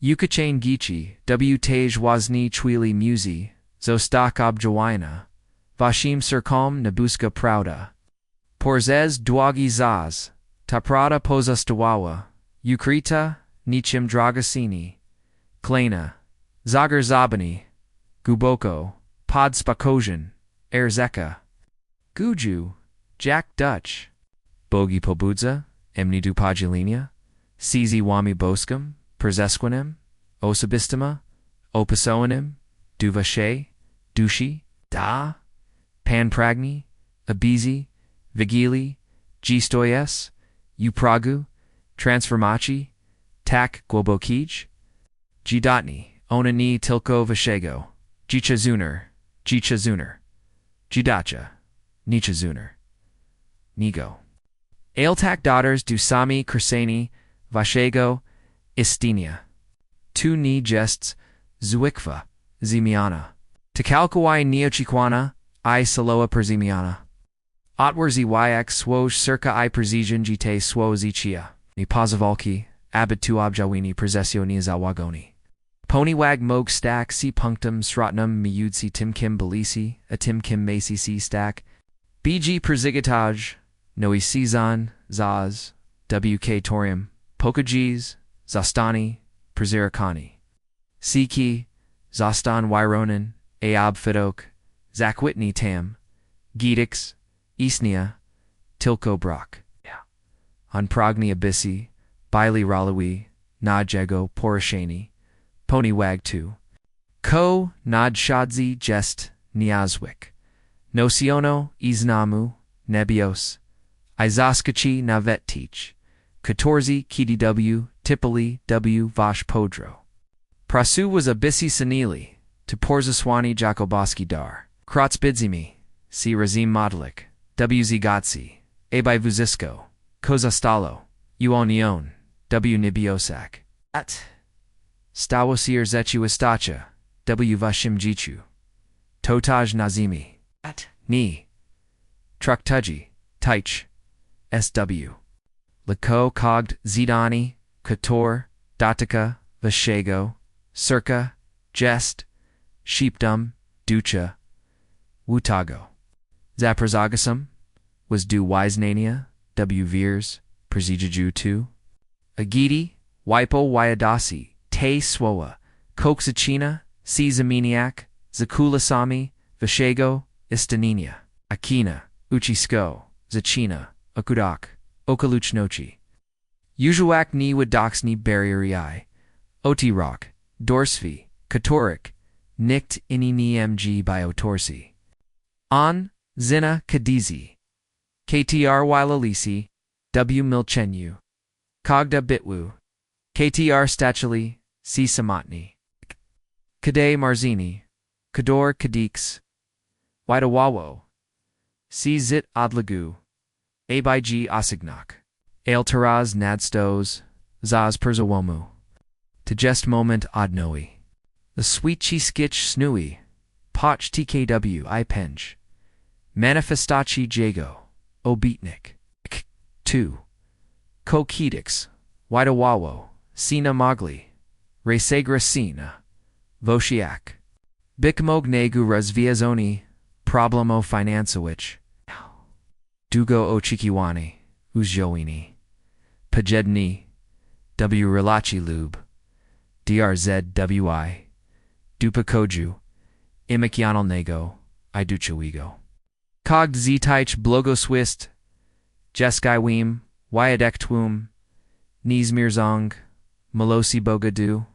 Ukachane gichi, w tej wazni chwili muzi, zostak objawina, washim serkom nabuska prawda. Porzez dwagi zaz, ta prawda pozostawała, ukryta, niczym dragoceni, klejna, zagar zabani, głęboko, pod spokojien, erzeka. Guju, Jack Dutch. Bogi pobudza, emnidu podzielenia, sizi wami boskim, przesquinem, osobistema, opasoinem, duvasze, dushi, da, pan pragni, abizi, vigili, gistojes, upragu, transformaci, tak głębokij, jidatni, onani tilko waszego, jichazuner, jidacha, nichazuner, nigo. Ailtak daughters du sami krseni, waszego, istinia. Tu ni jests, zuikva, zimiana. Takalkawai neochiquana, I saloa perzimiana. Otwarzi yak swoj circa I perzijan jite swo zichia, ni pazavalki, abid tu objawini perzesio ni zawagoni. Ponywag mog stack si punctum srotnum miudsi timkim belisi, a timkim macy si stack. BG perzigataj, noi sizan, zaz, WK torium, pokajis, zastani, perzirikani. Siki, zastan wyronin, aab fidok, zakwitni tam, gidix, isnia, tilko brak. On progni abyssi, bili ralawi, nadjego porashani, ponywag tu. Ko nadshadzi jest niazwik. Nociono iznamu, nebios. Izaskachi navet teach. Katorzi kdw, tipali w vash podro. Prasu was abyssi sanili, to porzaswani jakoboski dar. Krotsbidzimi, si razim modelik, wz gatsi, abai vuzisko, kozastalo, uonion, w nibiosak. At. Stawosir zechu istacha, w vashim jichu. Totaj nazimi. At. Ni. Truktuji, taich. SW. Lako kogd zidani, kator, datika, vashego, circa, jest, sheepdom, ducha, wutago. Zaprazagasum, was du wisenania, w veers, prezijaju tu. Agidi, wipo wyadasi, te swoa, koksachina, si zaminiak, zakulasami, vashego, istaninia. Akina, uchisko, zachina, akudak, okaluchnochi. Usuak ni wadoksni barrieri, otirok, dorsvi, katorik, nikt ini ni mg biotorsi. On, zina kadizi. KTR wilalisi, w milchenyu. Kogda bitwu. KTR stacheli, si samatni. Kade marzini, kador kadiks. Widawawo. Si zit adlagu. Abig osignak. Ailtaraz nadstos, zaz perzawomu. To jest moment odnoi. The sweet skitch snui, poch tkw I penge. Manifestachi jago, obitnik. 2. Ko kedix, widawawo, sina mogli. Resegra sina. Voshiak. Bikmog negu razviazoni, problemo finansowich. Dugo ochikiwani, uzjoini. Pajedni, w relachi lub. DRZWI. Dupakoju. Imikianal nego, iduchawigo. Kogd zitich blogoswist. Jeskaiwim, Wyadektwum. Nizmirzong, Malosi bogadu.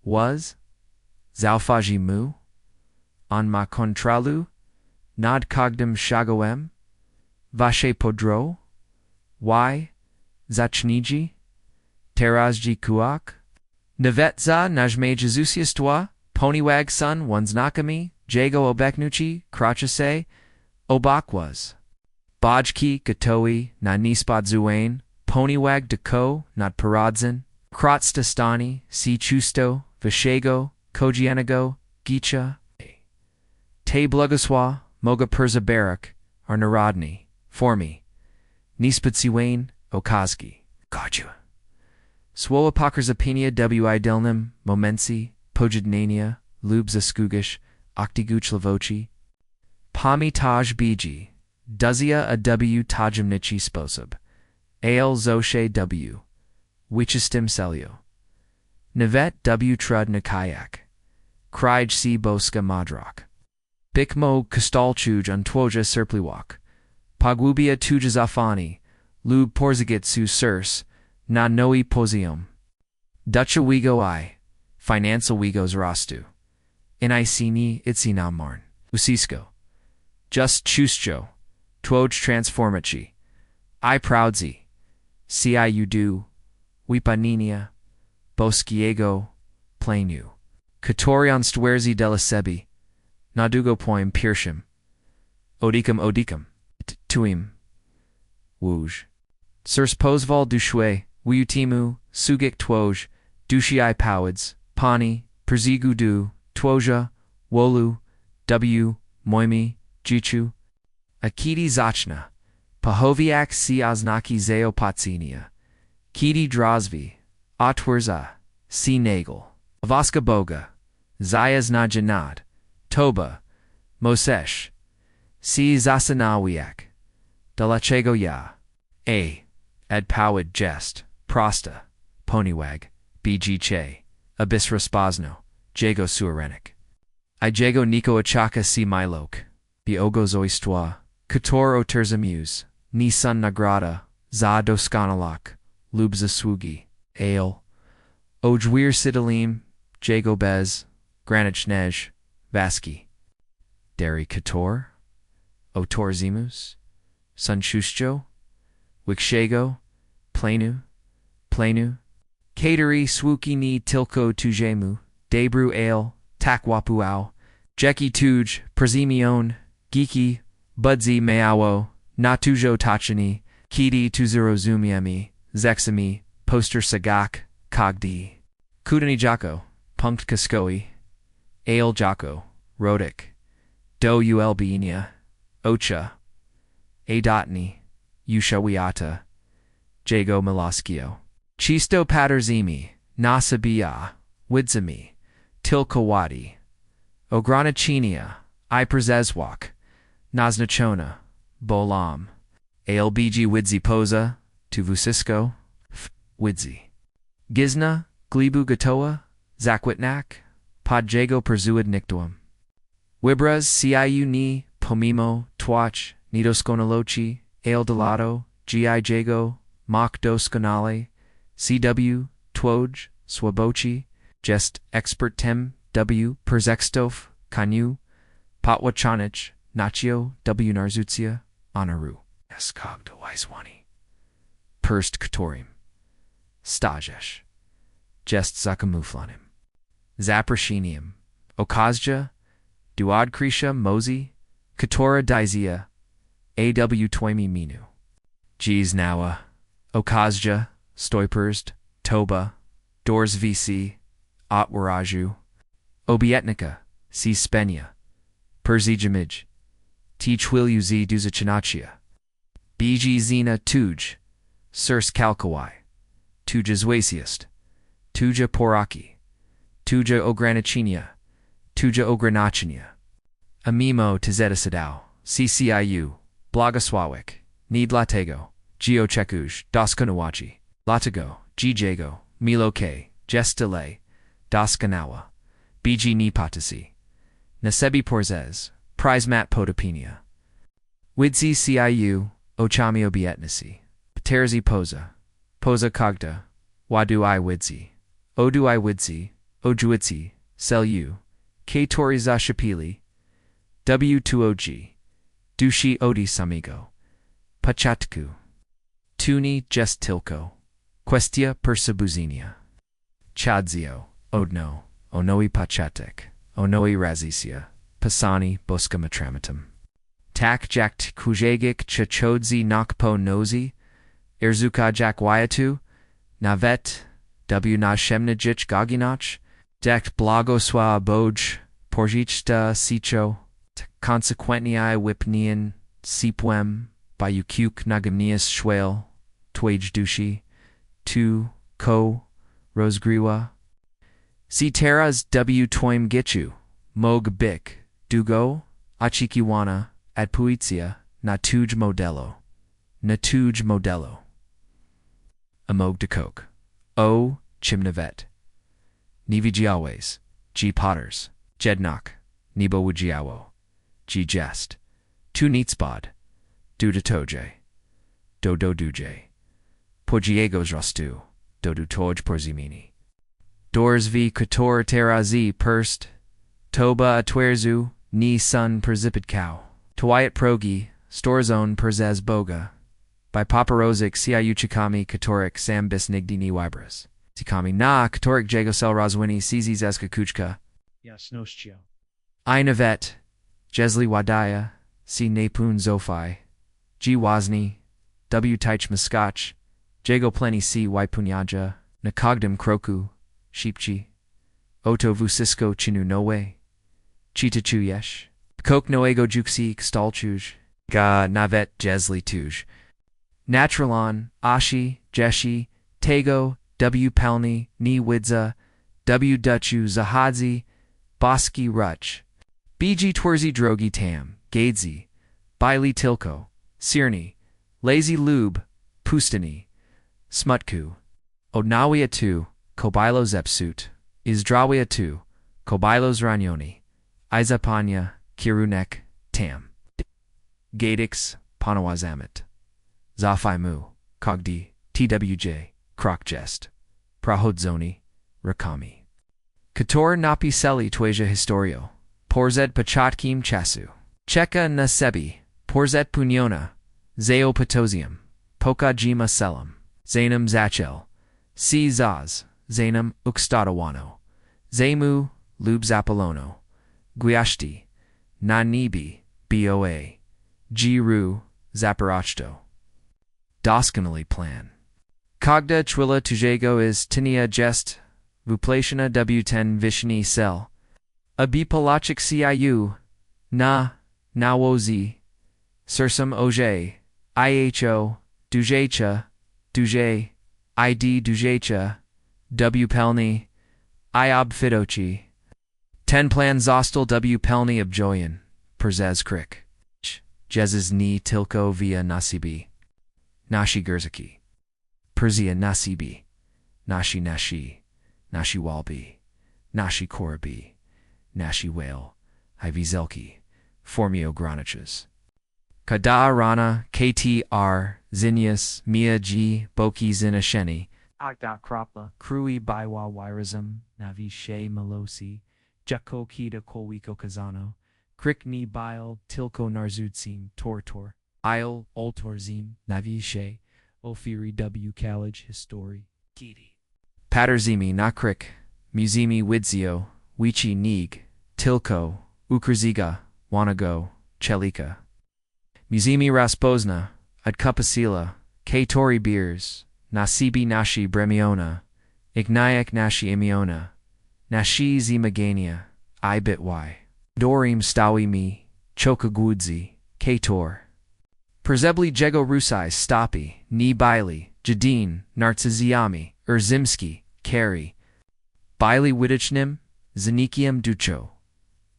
Was? Zalfaji mu? On ma contralu? Nad cogdem shagoem? Vache podro? Why? Zachniji? Terazji kuak? Navetza najme jezusiastwa? Ponywag sun oneznakami? Jago obeknuchi? Krachase? Obakwas. Bajki gatoi na nispadzuain? Ponywag deko nad paradzin? Krotstastani? Si chusto? Vashego? Kojienago? Gicha? Te blugoswa? Moga perzabarak? Are narodni? Formi? Nispatsiwain? Okazki? Gajua. Słowa pokrzypienia wi delnym momenci, pojednania, lub zaskugish, octiguch lavoci. Pamiętaj biji, duzia a w tajemniczy sposób. Al zosze w. Wyczystym celio. Nawet w trud na kajak. Krij si boska madrak. Bikmo kostalchuj untwoja serpliwak. Pogłubia tuja zafani, lub porzigit su surs, na noi poziom. Dutcha wigo I, financial wigos rastu. In I sini itsi na marn. Usisko. Just chustjo, twoj transformachi. I proudzi. Si udu, wipaninia, boskiego, planu. Katorion stwerzi della sebi, nadugo poim pirshim. Odicum, tuim. Wouj. Sirs posval dushwe, wiutimu, sugik twoj, dushii powids, pani, perzigu du, twoja, wolu, w, moimi, jichu. Akidi zachna, pahoviak si oznaki zeo patsinia. Kidi drazvi, otwerza, si nagel. Avaska Boga, Zayas na janad, Toba, Mosesh, si zasanawiak, Dalachego ya, A, ad powid jest, prosta, poniwag, bg che, abis raspazno, jago suarenik. I jago niko achaka si milok, biogos oistwa, kator o terzamuse, ni sun nagrada, za doskanalak, lubza swugi, ale, ojwir sidalim, jago bez, granich nej, vaski. Dari kator, o torzimus, sunchustjo, wikshego, planu, cateri swuki ni tilko tujemu, debru ale, takwapuao, jeki tuj, prezimion, giki, budzi meawo, natujo tachani, kidi tuzirozumiemi, zexami, poster sagak, kagdi. Kudani jako, punkt kaskoi, ale jako, rodik, do ulbinia, ocha, adatni, ushawiata, jago malaskio. Chisto paterzimi, nasabia, widzami, tilkawadi, ogranichinia, I prezezwak, naznachona, bolam, albg widzi poza, tuvusisko, widzi. Gizna, glibu gatoa, zakwitnak, podjago perzuid nictuum. Wibras ciu ni, pomimo, twach, nidoskonalochi, ale delato, gi jago, mock doskonale, cw, twoj, swabochi, jest expert tem, w, perzextof, kanyu, potwachanich, nacho, w narzutia, honoru. Eskogdo waiswani. Perst katorim. Stajesh. Jest zakamuflanim. Zaprashinium. Okazja. Duadkrisha mozi. Katora dizia. Aw toimi minu. Gs nawa. Okazja. Stoiperst. Toba. Dors vc. Otwaraju. Obietnika. Si spenya. Perzijamij. Tchwilyu z duzachinachia. Bg zina tuj. Sirs kalkawai. Tuja zwasiest. Tuja poraki. Tuja ogranichinia. Tuja ogranachinia. Amimo tizetasidao. CCIU. Blogosławik. Nidlatego. Geochekuj. Doskonawachi. Latago. Gjago. Miloke. Gestile. Doskanawa. Bg nipatasi. Nasebi porzez. Prizmat podopinia. Widzi ciu. Ochami obietnisi. Terzi poza. Poza cogda. Wadu I widzi. Odu I widzi. Ojuitzi. Selu. K tori za shapili. W2OG. Dushi odi samigo. Pachatku. Tuni jest tilko. Questia persebuzinia. Chadzio. Odno. Onoi pachatek. Onoi razisia. Pasani boska matramatum. Tak jakt kujagik chachodzi nakpo nozi. Erzuka jak wayatu. Navet. W na shemnajich gaginach. Dekt blagoswa boj. Porjichta sicho. Consequentni wipnian. Sipwem. Bayukuk nagamnias shwale. Twage dushi. Tu. ko, rozgriwa. Si teras w twoim gichu, mog bik, dugo, achikiwana, adpuitia, na tuj modelo. Amog de coke. O, chimnavet. Nivijiawes, G potters, jednak, nibo wujiawo, G jest. Tu nietsbod, du de toje, do duje. Pogiegos rostu, do du toj porzimini. Doors v kator terazi perst, toba atwerzu, ni sun perzipid cow. Twyat progi, storzone perzez boga. By paparozik siayuchikami katorik sambis nigdi ni wibras. Sikami na katorik jagosel razwini sizis eskakuchka. Jasnością. I navet, jesli wadaya, si napun zofai. G wazni, w taich muskach, jago pleni si waipunyaja, nakogdim kroku, sheepchi. Oto vusisko chinu nowe. Chitachu yesh. Kok noego juksi kstalchuj. Ga navet jesli tuj. Naturalon, Ashi, Jeshi, Tego, W Pelni, Ni Widza, W Duchu Zahadzi, Boski Ruch, BG Twerzi Drogi Tam, Gadzi, Baili Tilko, Sirni, Lazy Lube, Pustini, Smutku, Odnawia tu, Kobilo Zepsut, Izdrawia tu, Kobilos Ranyoni, Izapanya, Kirunek, Tam, Gadix, Panawazamit. Zafaimu, Kogdi, TWJ, Krokjest, Prahodzoni, Rakami. Kator napi seli tweja historio, Porzed pachatkim chasu. Cheka nasebi, Porzed punyona, Zao patosium, Poka jima selam, Zainam zachel, Si zaz, Zainam ukstatawano, Zemu, Lub zapalono, Guiashti, Nanibi, Boa, Giru, Zaparachto. Doskonally plan. Kogda chwila tujego is tinia jest, vuplationa w10 vishni sel. Abipalachik ciu, nawozi, sursum oje, iho, dujecha, duje, id dujecha, w pelni, iob fidochi. 10 plan zostal w pelni objoyan, perzez krik. Jezes ni tilko via nasibi. Nashi Gerzaki, Perzia Nasibi, Nashi Walbi, Nashi Korabi, Nashi Whale, Ivizelki, Formio Graniches. Kada Rana, KTR, Zinnius, Mia G, Boki Zinasheni, Agda Kropla, Krui Baiwa Wirazum, Navi She Malosi, Jako Kita Kolwiko Kazano, Krik Ni Bile, Tilko Narzutsim, Tortor. Isle, Oltorzim, Navishe, Ofiri W College History, Kiti. Paterzimi, Nakrik, Muzimi Widzio, Wichi Nig, Tilko, Ukrziga, Wanago, Chelika. Muzimi Raspozna, Adkupasila, Katori Beers, Nasibi Nashi Bremiona, Ignayak Nashi Imiona, Nashi Zimagania, Ibitwy. Dorim Stawi Mi, Chokagwudzi, Kator. Perzebli Jego Rusai Stapi, Ni Baili, Jadin, Narciziami, Erzimski, Kari. Baili Widichnim, Zanikium Ducho.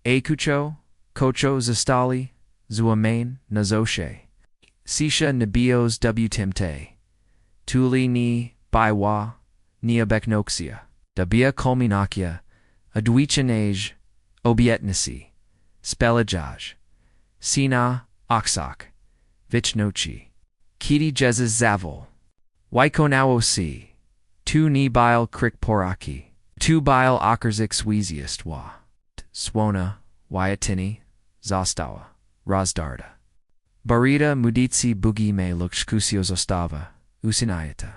Akucho, Kocho Zastali, Zuamain, Nazoshe. Sisha Nabios W Timte. Tuli Ni, Baiwa, Niabeknoxia. Dabia Kolminakia, Adwichanage, Obietnisi. Spelajaj. Sina, Oxok. Vichnochi. Kiti Jezes Zavol. Wykonawo si. Tu ni bile krik poraki. Tu bile okerzik sweeziest wa. Swona, Wyatini, Zostawa, Razdarda. Barita muditsi bugi me lukshkusio zostava, usinayata.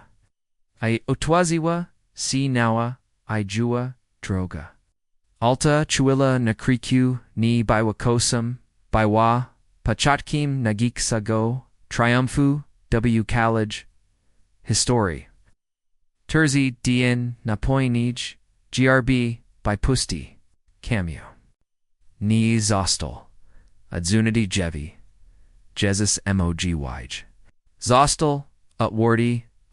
I otwaziwa, si nawa, I jua, droga. Alta chuila nakrikyu ni biwakosum, biwa, Pachatkim Nagik Sago, Triumphu, W College, History. Terzi Dien Napoinij, GRB, by Pusti, Cameo. Ni Zostal, Adzunity Jevi, Jesus Mogy. Zostal, Utwardi,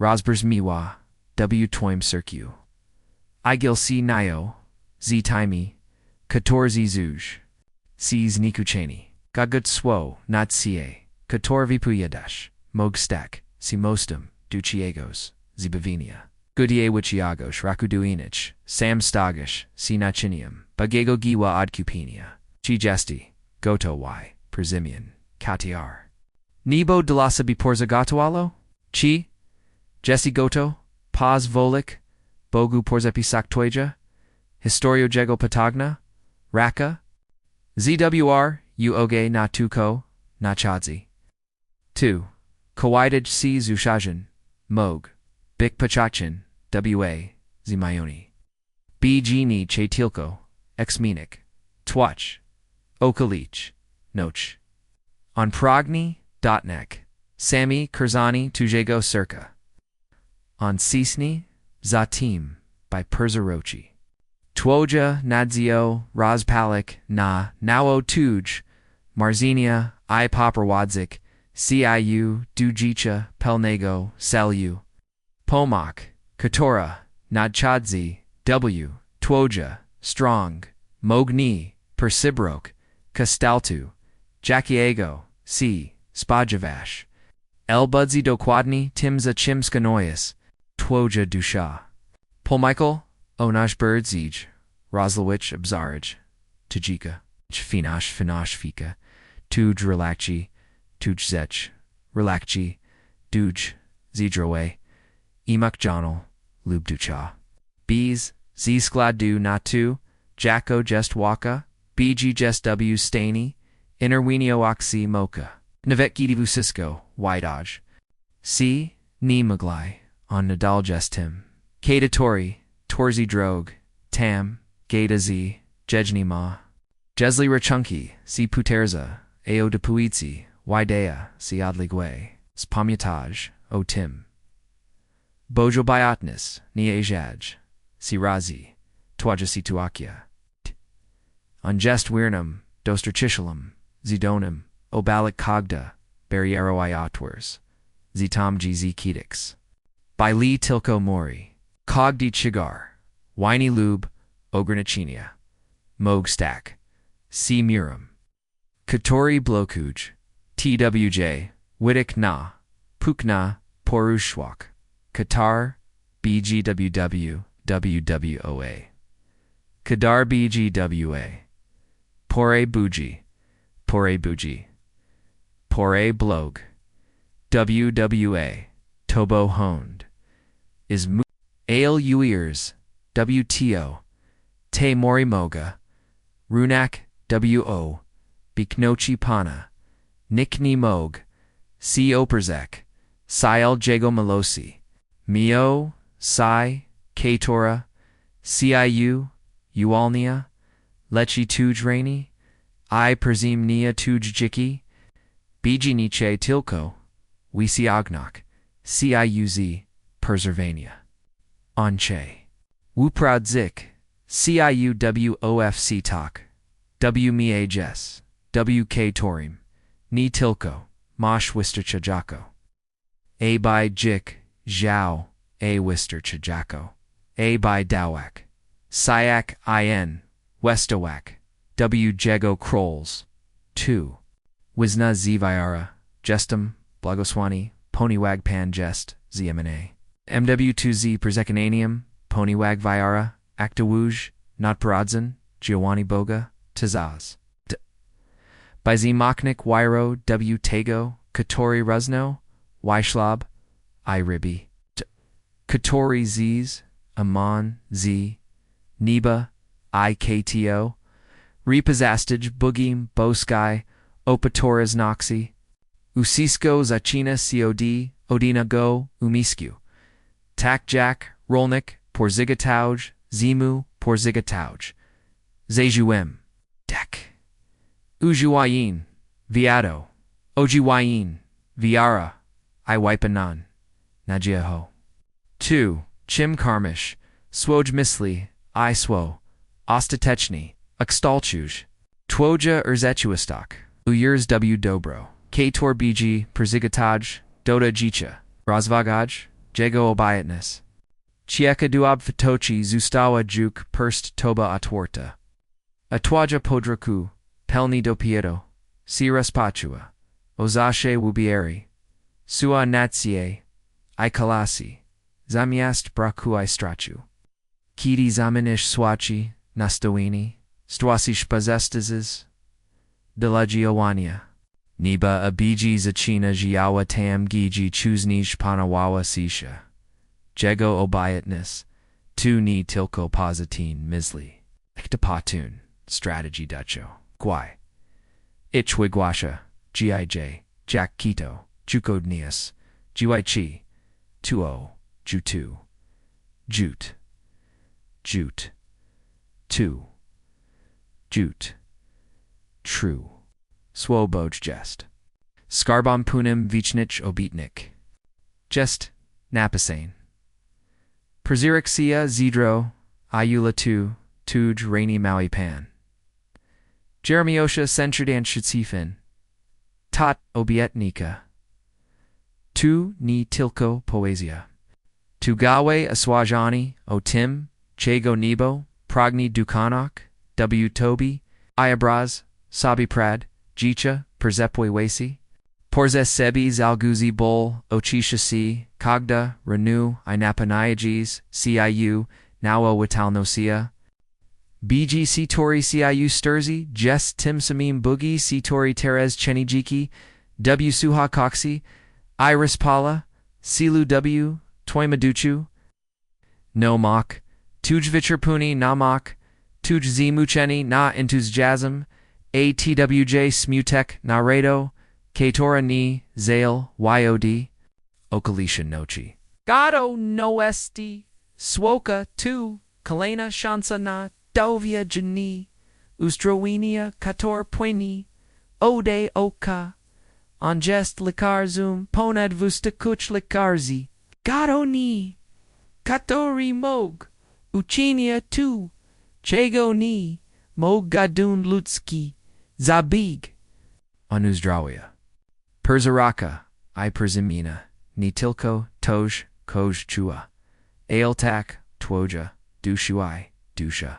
Rosbers miwa, w toim circu. Igil si nio, z tymi, którzy zuj. Cs nikucheni. Gagut swo, not sie, vipu jedash, mog stak, si mostum, duchiegos, zibavinia. Gudie wichiagos rakuduinich, sam stagish, si nachinium, bagego giwa adcupenia. Chi gesti, goto y, presimian, katiar. Nebo delasa biporza gatualo? Chi? Jesse goto? Paz volik? Bogu porzepi saktoija? Historio jego patagna? Raka? ZWR, u oge na tuko, na chadzi. 2. Kawaidaj si zushajan, mog, bik pachachin, wa, zimayoni. BG ni chetilko, exmenik, twach, okalich, noch. On progni.nek, Sami Kurzani Tujego Circa. On Sisni, Zatim, by Perzerochi. Twoja Nadzio Rozpalik na Nawo Tuj, Marzinia I Poperwadzik, Ciu Dujicha Pelnego Selu. Pomak, Katora, Nadchadzi, W, Twoja, Strong, Mogni, Persibrok, Kastaltu, Jakiego, C, Spajavash. Elbudzi dokładni Timza Chimskanoyas, Twoja Dusha. Polmichael, Onash Birdzij, Roslawich Abzarij, Tajika, Finash Fika, Tuj Relakchi, Tuj Zech, Relakchi, Duj, Zidrowe, Emak Jonal, Lubducha. Bees, Zskladu Natu, Jacko Jest Waka, BG Jest W Staney, Interwenio Oxy Mocha. Navet Gidivu Cisco, Wydodge. C. Ni Maglai, on Nadal Jestim. Kata Tori, Torzi Drogue, Tam, Gata Z, Jejni Ma. Jesli Rachunki, Si Puterza, Ao de Puitzi, Wydea, Si Adligwe, Spamyataj, O Tim. Bojo Biotnis, Ni Ajaj, Si Razi, Twaja Si Tuakia. On Jest Wirnum, Doster Chishalum, Zidonim, Obalik Kogda, Barriero Iotwers, Zitom GZ Kedix. By Lee Tilko Mori, Kogdi Chigar, Whiny Lube, Ogranichinia, Mog Stack, C. Murum. Katori Blokuj, TWJ, Wittik Na, Pukna, Porushwak, Qatar, BGWW, WWOA. Kadar BGWA. Pore Buji, Pore Buji. Pore Blog, WWA, Tobo Honed, is Ale Uears, WTO, Te Mori Moga, Runak, WO, Biknochi Pana, Nikni Mog, C. Operzek, Siel Jago Melosi, Mio, Sai, Katora, CIU, Ualnia, Lechi Tuj Rainy, I Presim Nia Tuj Jiki, BG Nietzsche Tilko, Wisi Ognok, CIUZ, Perservania. Onche. Wuprad Zik, CIUWOFC Talk, WMEA Jess, WK Torim, Ni Tilko, Mosh Wister Chajako. A by Jik, Zhao, A Wister Chajako. A by Dawak, Syak IN, Westowak, W Jego Krolls. 2. Wisna Zviara, Jestum, Blagoswani, Ponywag Pan Jest, ZMNA. MW2Z Perzekananium, Ponywag Viara, Aktawuj, Notparadzan, Giovanni Boga, Tazaz. By Z Machnik Wyro, W Tego, Katori Ruzno, Wyschlab, I Ribi. Katori Zs, Amon, Z, Neba, IKTO, Repazastage, Boogie, Bosky, Opatoras Noxy, Usisko Zachina COD, Odina Go, Umisku, Takjak, Rolnik, Porzigatauj, Zimu, Porzigatauj, Zejuem, Dek, Ujuayin, Viado, Ojiwayin, Viara, Iwipanan, Najiaho. 2. Chim Karmish, Swoj Misli, I Swo, Ostatechny, Akstalchuj, Twoja Urzechuistok, Uyers W Dobro, Kator BG, Perzigataj, Doda Jicha, Razvagaj, Jego obietnic. Cieka duobfitoci została juk perst toba otwarta. Atwaja podroku, pelni dopiero, si rozpaczua, ozasze wubieri, sua nacie, I kalasi, zamiast braku I strachu. Kidi zaminish swachi, nastoini, stwasish pazestazes, delagiowania. Niba abiji zachina jiawa tam giji chuznish panawawa sisha. Jego obietnis, tu ni tilko positin misli. Iktapatun, strategy ducho. Gwai. Ichwigwasha, gij, jack kito, jukodnias, chi, tuo, jutu, jute, jute, tu, jute, true. Swoboj jest. Skarbon punim vichnich obitnik. Jest, napasane. Prezirixia zidro, iula tu, tuj rainy maui pan. Jeremiosha censurdan shutsifin. Tot obietnika. Tu ni tilko poesia. Tu gawe aswajani, o tim, chego nebo, progni dukanok, w tobi, iabraz, sabi prad, jicha, perzepwe wasi. Porze sebi zalguzi bol, ochisha si, kagda, renew, inapanayages, ciu, nawa watalnosia. BG Sitori Ciu Sturzi, Jess Tim Samim Boogie, Sitori Terez Chenijiki, W Suha Coxi, Iris Pala, Silu W, Toimaduchu, No Mok, Tujvicher Puni Namak, Tuj Zimucheni Na Entuzjasm, ATWJ Smutek Naredo, Katora Ni, Zale, YOD, Okalisha Nochi. Gado Noesti, Swoka Tu, Kalena Shansa Na, Dovia Jani, Ustrowinia Kator Puini, Ode Oka, Angest Likarzum, Ponad Vusta Kuch Likarzi, Gado Ni, Katori Mog, Uchinia Tu, Chego Ni, Mog Gadun Lutski, Zabig, Anuzdrawia, Perzaraka, I Perzimina, Ni Tilko, Toj, Koj Chua, Aeltak, Twoja, Dushuai, Dusha.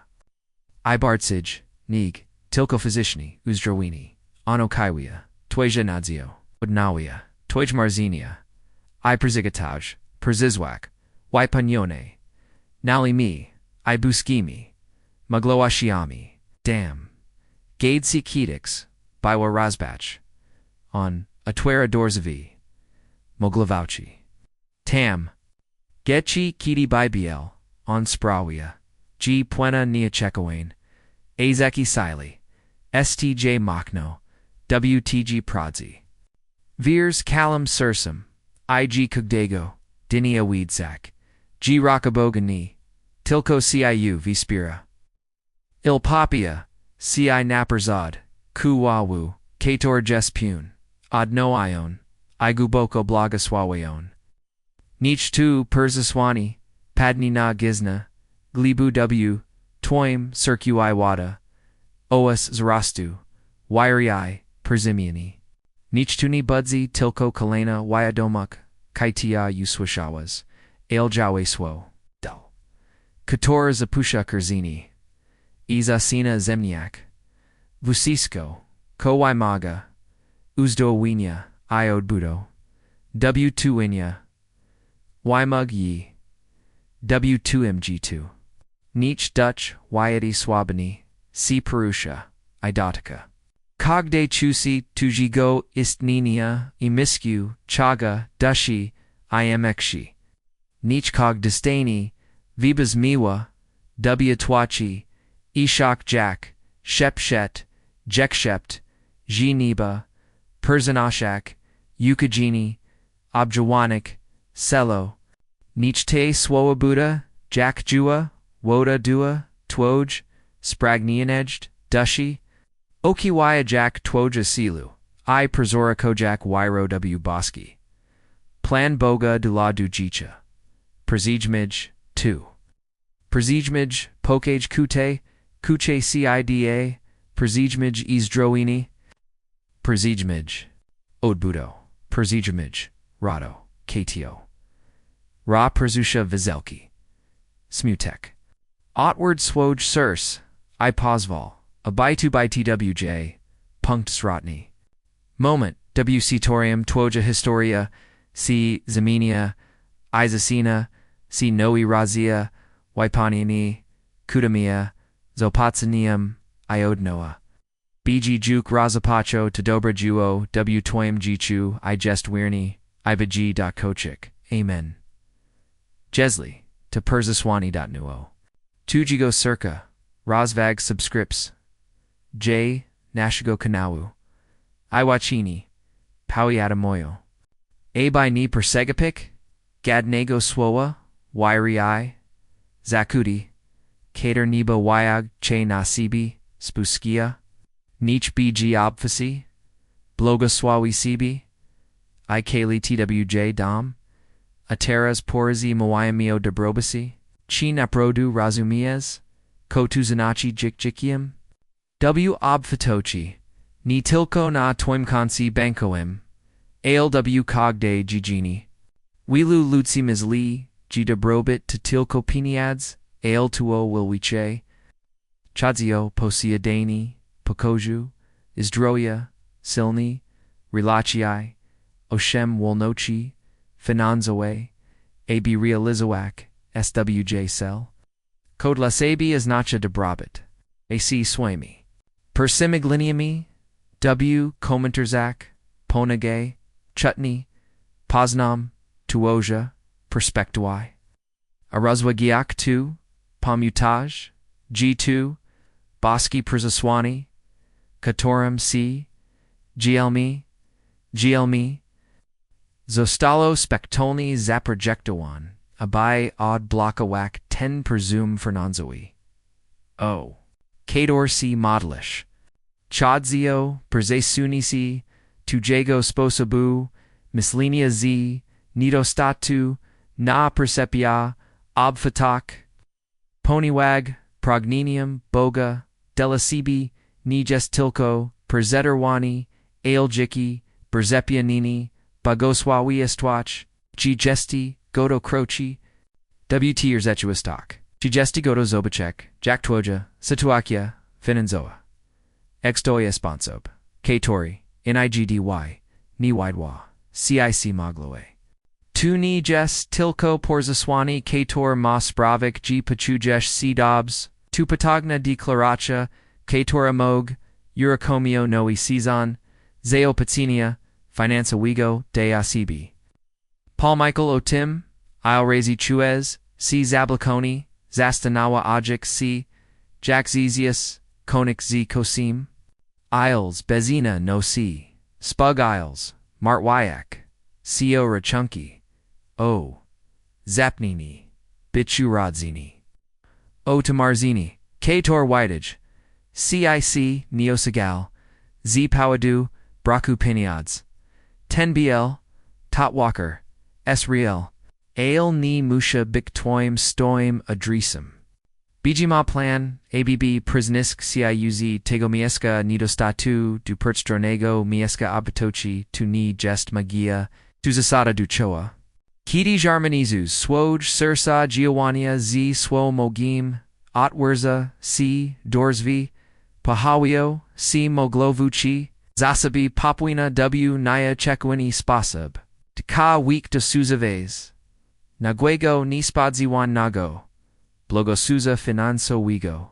Ibartsij, Nig, Tilko Physiciani, Uzdrawini, Anokaiwia, Tweja Nadzio, Udnawia, Twej Marzinia, I Perzigataj, Perzizwak, Waipanyone, Nali Mi, I Buskimi, Magloashiami, Dam, Gadesi Kedix, Biwa Razbach, on Atwera Dorzavi, Moglavauchi, Tam, Getchi Kidi Bibiel, on Sprawia, G. Puena Niachekawain, Azeki Sili, STJ Machno, WTG Prodzi. Veers Callum Sursum, IG Kugdego, Dinia Weedsack, G. Rockabogani, Tilko Ciu Vispira. Il Papia, Ci Naperzod, Kuwawu, Kator Jespune, Adno Ion, Iguboko Blogaswawayon. Nich Tu Perzaswani, Padni Na Gizna, Glibu W, Toim Circui Wada, Oas Zarastu, Wirii, Perzimiani. Nichtuni Budzi Tilko Kalena Wyadomuk, Kaitia Uswishawas, Ailjawe Swo, Dal. Kator Zapusha Kurzini, Izasina Zemniak, Vusisko, Kowaimaga, Uzdowinia, Iodbudo, W2inya, Wymug Yi, W2MG2. Nich Dutch, Wyeti Swabani, C. Perusha, Idotica. Cogde Chusi, Tujigo, Istninia, Emiscu, Chaga, Dushi, Imekshi. Nich Cog Distani, Vibas Miwa, W. Twachi, Ishak Jack, Shepshet, Jekshept, Jiniba, Persanashak, Ukajini, Abjawanik, Selo. Nich Te Swoabuda, Jack Jua, Woda Dua, Twoj, Spragnianedged, Dushi, Okiwaya Jack Twoja Silu, I Perzora Kojak Wyro W Boski, Plan Boga Dula Dujicha, Perzijmij, 2. Perzijmij, Pokage Kute, Kuche Cida, Perzijmij Izdroini, Perzijmij, Odbudo, Perzijmij, Rado, KTO. Ra Perzusha Vizelki. Smutek. Otward swoj sirs, I pozval, abitu by twj, punkt srotny. Moment, wc torium twoja historia, c zaminia, Isacina, c noi razia, Wypanini, Kudamia, Zopatsanium, Iodnoa. BG juk razapacho to dobra juo, w toim jichu, I jest wirni, ibaji dot kochik, amen. Jesli, to perzaswani.nuo. Tujigo circa, Razvag subscripts. J. Nashigo Kanawu. Iwachini, Paui Adamoyo. A by ni persegapik, Gadnego swoa, Wairi I, Zakudi, Kater niba wayag che nasibi, Spuskia, Nich bg obfasi, Blogosławi sibi, I kali twj dom, Ateras porazi moiamio debrobasi, Chi naprodu razumiez, Kotuzanachi jikjikium, W obfatochi, Ni tilko na toimkansi bankoem, ALW cogde gigini, Wilu lutsi misli, G debrobit to tilko piniads, AL tuo wilwiche, Chadzio posiadani, Pokoju, Izdroya, Silni, Relachii, Oshem wolnochi, Finanzoe, AB realizowak, SWJ cell, Kodlasabi is nacha debrobit, AC swami, Persimigliniami, W komenterzak, Ponage, Chutney, Poznam, Tuoja, Perspectui, Arazwagiak 2, Pamutaj, G2, Boski Przaswani, Katorum C, GLMI, Zostalo Spektolni Zaprojektowan, Abai Od Blokawak 10 Presume Fernanzoi. O. Kador C. Modlish. Chadzio, Perzesunisi, Tujego Sposabu, Mislinia Z, Nidostatu, Na Percepia, Obfatak, Ponywag, Progninium, Boga, Delasibi, Nijestilko, Perzetterwani, Aeljiki, Berzepianini, Bogosławi Estwach, Gigesti, Godo Croci, WT Erzetuistok, Gigesti Godo Zobacek, Jack Twoja, Situakia, Finanzoa. Extoi Esponsob, Katori, Nigdy, Niwidwa, CIC Mogloe. Tu Nijes Tilko Porzaswani, Kator Mas Bravik, G Pachujesh C Dobbs, Tu Patagna Declaracha, Kator Amog, Eurocomio Noi Cezon, Zeo Patinia, Finanza Wigo, De Asibi. Paul Michael Otim, Ilrezi Chuez, C Zablaconi, Zastanawa Ajik C, Jack Zezius, Konik Z Kosim, Isles Bezina No C, Spug Isles, Mart Wyak, Co Rachunki, O. Zapnini, Bichu Radzini, O Tamarzini, Kator Whitage, CIC Neosagal, Z Powadu, Braku Piniads, 10BL, Totwalker, S Riel, Ale Ni Musha Biktoim Stoim Adrisum. Bijima Plan, ABB Priznisk CIUZ Tegomieska Nidostatu du Pertstronego Mieska Abitochi tu Ni Jest Magia tu Zasada Duchoa. Kiti Jarmanizus Swoj Sursa Giovannia Z Swo Mogim Otwerza C Dorsvi Pahawio C Moglovuchi Zasabi Popwina W Naya Chekwini Spasab Tka Week de Suzaves Naguego Nispadziwan Nago Blogosuza Finanso Wigo.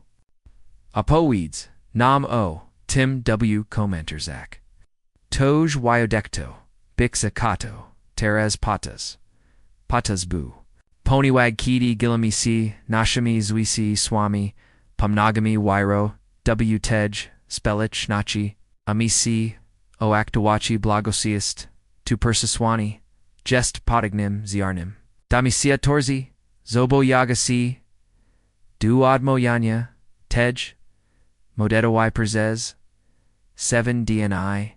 Apoweeds, Nam O, Tim W. Komenterzak. Toj Wyodecto, Bixakato, Teres Patas. Patas Bu. Ponywag Kiti Gilamisi, Nashami Zwisi Swami, Pamnagami Wairo, W. Tej, Spelich Nachi, Amisi, O Aktawachi Blagosiist, Tu Persaswani, Jest Potignim Ziarnim. Damisia Torzi, Zobo Yagasi, Du Admoyanya, Tej, Modetowai Perzez, 7 DNI,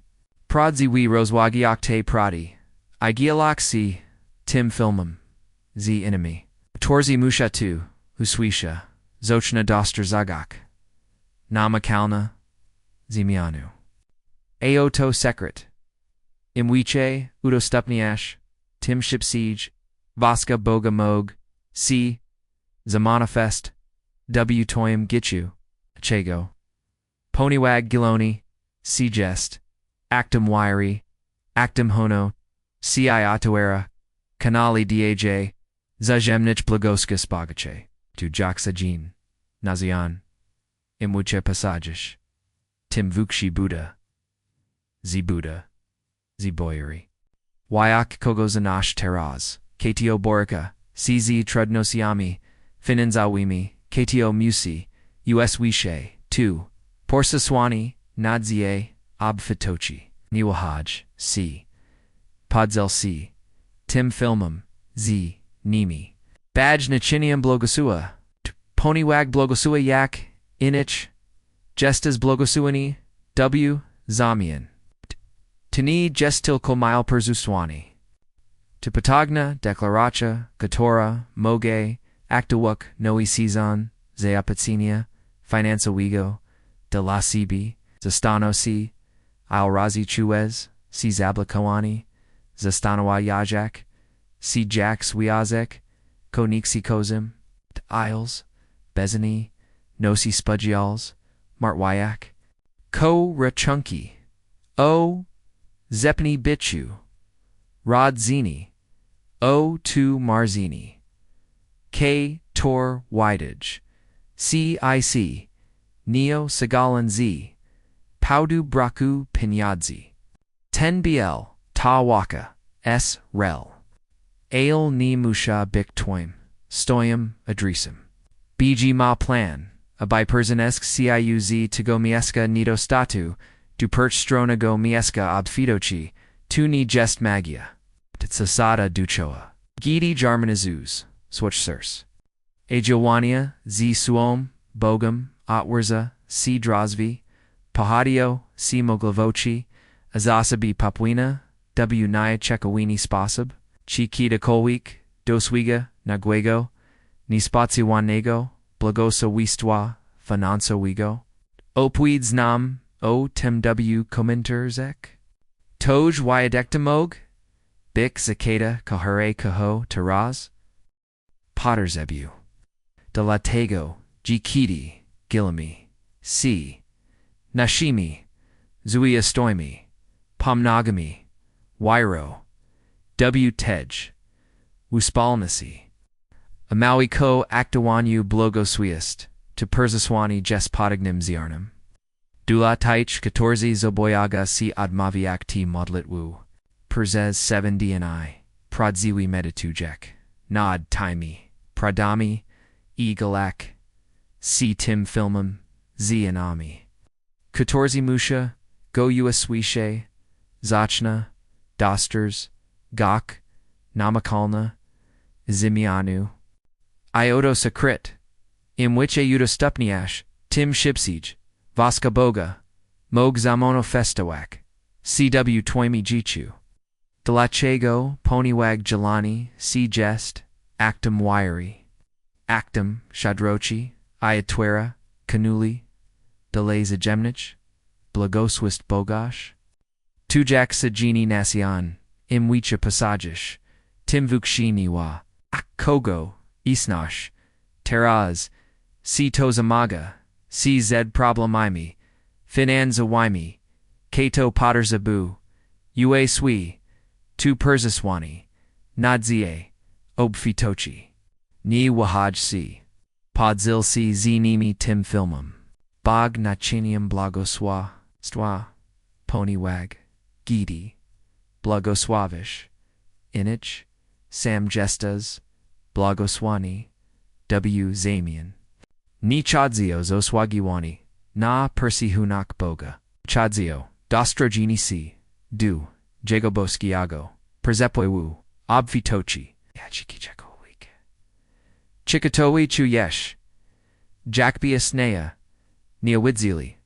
Prodzi Roswagi Octe Pradi, Igialaxi, Tim Filmum, Z Enemy, Torzi Mushatu, Huswisha, Zochna Doster Zagak, Namakalna, Zimianu, Aoto Secret, Imwiche, Udo Stupniash, Tim Shipsiege, Vaska Boga Mog, C. Zamanifest, W. Toyam Gichu, Chego. Ponywag Giloni, C. Jest, Actum Wiry, Actum Hono, C. Iatuera, Kanali Daj, Zajemnich Blagoskas Bagache, Tu Jaksajin, Nazian, Imwuche Passagish, Tim Vukshi Buddha, Buddha, Boyeri. Wyak Kogozanash Teraz, Kto Borica, CZ Trudnosiami, Fininzawimi, Kto Musi, US Wishe, 2, Porsaswani, Nadzie, Abfitochi, Niwahaj, C. Podzel C. Tim Filmum, Z. Nimi. Badge Nachinium Blogosua, Ponywag Blogosua Yak, Inich, Gestas Blogosuani, W. Zamian. Tini Gestil Komile Perzuswani. Tipatagna, Declaracha, Katora, Moge, Actawuk, Noi Sizan, Zeapatsinia, Finanza Wigo, De La Sibi, Zastano C, Alrazi Chuez, C Zablakoani, Zastanawa Yajak, C Jax Wiazek, Koniksi Kozim, Isles, Bezani, Nosi Spudgials, Martwayak, Ko Rachunki, O Zepni Bichu, Rod Zini, O Tu Marzini, K Tor Widage, CIC, Neo Sagalan Z, Paudu Braku Pinyadzi, 10BL, Ta Waka, S. Rel, Ale Ni Musha Bik Toim, Stoyam Adrisim, BG Ma Plan, a bipersonesk CIUZ to go mieska nido statu, du perch strona go mieska ob fidochi, tu ni jest magia, titsasada duchoa, Gidi Jarmanazuz, Switch Sirs, Ajowania, Z Suom, Bogum, Otwerza, C Drozvi, Pahadio, C Moglavochi, Azasabi Papuina, W Nia Chekawini Spasab, Chiquita Kolwik, Doswiga, Naguego, Nispatsi Wanego, Blagosa Wistwa, Finanso Wigo, Opweeds Nam, O Tim W Kominterzek, Toj Wyadektamog, Bik Zakata Kahare Kaho Taraz, Potterzebu, Delatego, Jikiti, Gilami, C. Nashimi, Zuiastoimi, Pomnagami, Wairo, W. Tej, Wuspalnasi, Amawi Ko Aktawanyu Blogoswiest, to Persaswani Jespotignim Ziarnam, Dula Taich Katorzi Zoboyaga Si Admaviak T Modlitwu, Perzez 7 DNI, Pradziwi Meditujek, Nod Taimi, Pradami, E Galak, C Tim Filmum, Z Anami, Katorzi Musha, Go Uaswishe, Zachna, Dosters, Gok, Namakalna, Zimianu, Iodo Sakrit, Imwiche Udostupniash, Tim Shipsij, Vaska Boga, Mog Zamono Festawak, CW Toimi Jichu, Delachego, Ponywag Jelani, C Jest, Actum Wiry, Actum Shadrochi, Ayatwera, Kanuli, Deleza Jemnich, Blagoswist Bogosh, Tujak Sajini Nasian, Imwicha Passagish, Tim Vukshiniwa, Akkogo, Isnash, Teraz, C Tozamaga, C Zed Problemimi, Finanza Waimi, Kato Potter Zabu, Ue Sui, Tu Persaswani, Nadzie, Obfitochi, Ni Wahaj C, Podzil C Zinimi Tim Filmum, Bog Nachinium Blagoswa, Stwa, Ponywag, Gidi, Blagoswavish, Inich, Sam Gestas, Blagoswani, W. Zamian, Ni Chadzio Zoswagiwani, Na Persihunak Boga, Chadzio, Dostrogini C, Du, Jagoboskiago, Przepwewu, Obfitochi, Yachikichakowik, Chikatowi Chuyesh, Jakbiasnea, Neawidzili,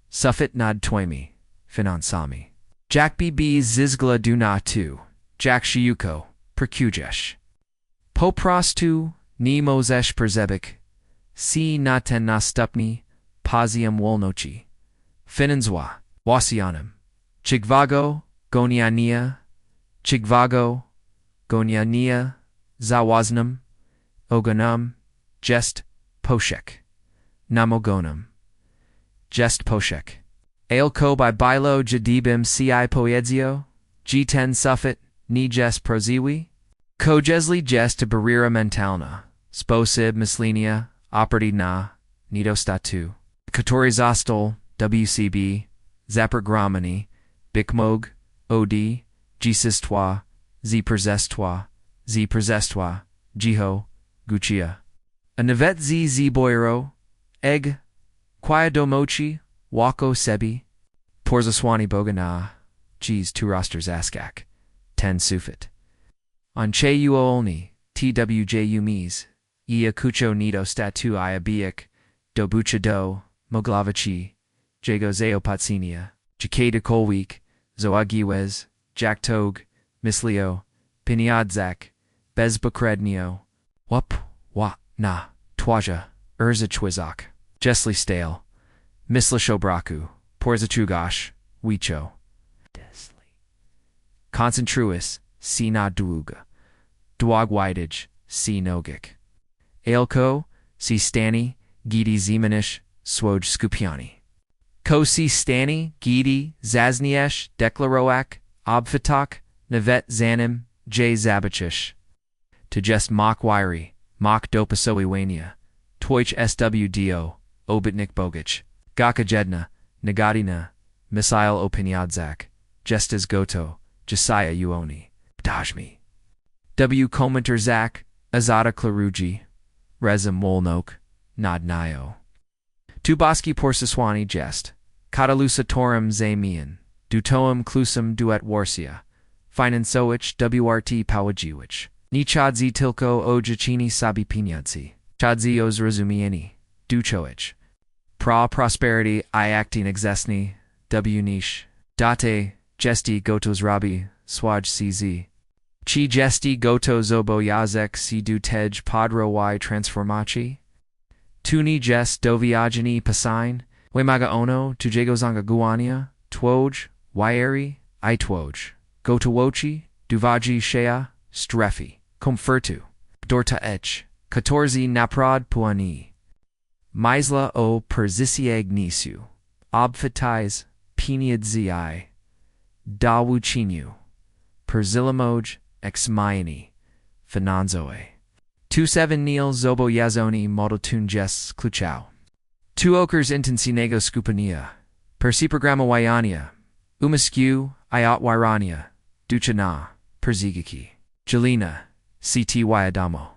Suffit Nad Toimi, Finansami, Jakbi B Zizgla Duna Tu, Jakshiyuko, Perkujesh, Poprastu, Ni Mozesh Perzebik, Si Naten Nastupni, Pazium Wolnochi, Finanzwa, Wasianum, Chigvago, Goniania, Chigvago, Goniania, zawaznam, ogonam, jest poshek, namogonam, jest poshek. Ailko by bilo jadibim ci poedzio, g10 suffit, ni jest proziwi, ko jesli jest barira mentalna, sposib mislinia, operati na, nido statu, katori zastol, WCB, zapper gramani, bikmog, od, gisistwa, z persestwa, jiho, guchia. A navet z boiro, egg, quia domochi, wako sebi, porzaswani bogana, cheese 2 rosters askak, 10 sufit. On che uolni, twj umis, ia kucho nido statu iabiak, do bucha do, moglavachi, jago zeopatsinia, jake de kolweek, zoagiwez, jaktog, mislio, piniadzak, bezbukrednio, wap, wa, na, twaja, urzachwizak, jesli stale, mislashobraku, porzachugash, wicho. Desli. Concentruis, si na duuga, duagwidage, si nogik. Ailko, si stani, gidi zemanish, swoj skupiani. Ko si stani, gidi, zazniesh, deklaroak, obfitak, navet zanim, j zabachish. To jest mock wiry, mock dopasoiwania, twoich swdo, obitnik bogich, gaka jedna, negadina, misail opiniadzak, jestas goto, jesiah uoni, ptajmi. W komentar zak, azada klaruji, rezim wolnok, nadnayo. Tubaski porsaswani jest, katalusatorum zamian, dutoum klusum duet warsia, finansoich wrt pawajiwich. Ni chadzi tilko o jachini sabi pinyadzi, chadzi os rozumieni, duchoich. Prosperity I acting exesni, w niche, date, gesti gotos rabi, swaj cz. Chi gesti goto zobo yazek si du tej podro y transformachi? Tuni jest doviagini pasine, wemaga ono, tujegozanga guania, twoj, yeri, I twoj, gotowochi, duvaji shea, strefi, comfertu, dorta ech, katorzi naprad puani. Misla o persisieg nisu, obfitize, peniadzi, dawuchinu, persilamoj, exmiani, finanzoe. 27 Nil zobo yazoni modotun jes kluchau. 2 okers intensinego skupania, persiprograma wyania, umasku, iot wyrania, duchana, perzigiki. Jelina, ct wyadamo.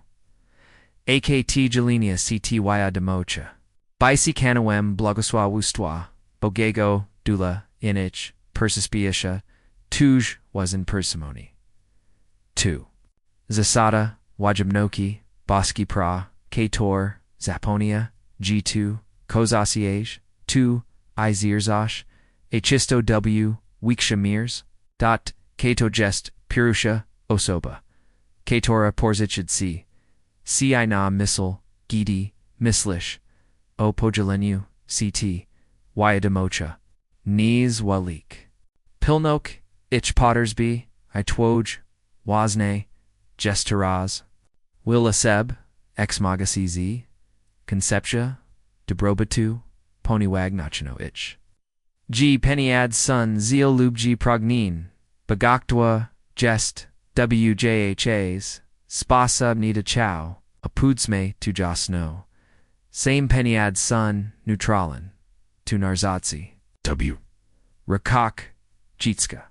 AKT Jelinia ct wyadamocha. Bisi kanawem Błogosławieństwo, Bogego, dula, inich, persispiasha, tuj was in persimony. 2. Zasada, Wajibnoki, Boski pra, Kator, Zaponia, G2, Kozasiege, 2, Izirzash, Achisto w, Weekshamirs, dot, Kato jest, Pirusha, Osoba. Katora porzichid si na missile, gidi, mislish, o pojelenu, ct, wyadamocha, knees walik. Pilnok, ich pottersby, I twoj, wasne, gesteraz, willaseb, ex magasiz, conceptia, debrobatu, poniwag nachino ich. G peniad sun zeal lubji prognin, bagaktwa, jest, wjhas, spasa nida chow, apudsme tu jasno. Same peniad sun, neutralen, tu narzatsi, w. Rakak, jitska.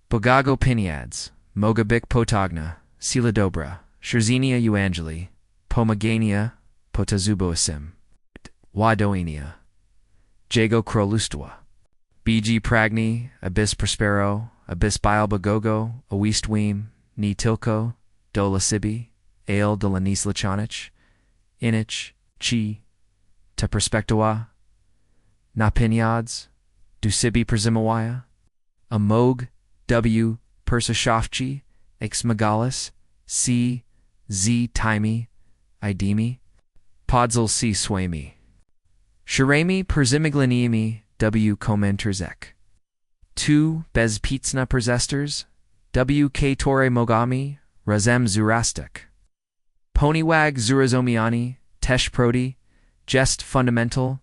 Bogago peniads, mogabik potagna, sila dobra, Scherzinia euangeli, pomagania, potazuboasim, wadoinia. Jago krolustwa. BG pragni, abis prospero, abis bialbagogo, awistweem, ni tilko, dola sibi, ale de la nislachanich, inich, chi, te perspectua, na pinyads, du sibi presimawaya, amog, w, persashafchi, ex megalis, c, z tymi, idemi, podzol c swami. Sharemi persimiglaniemi, w komenterzek. 2 bez pizna persesters, w k tore mogami, razem zurastek. Ponywag zurazomiani, tesh prodi, jest fundamental,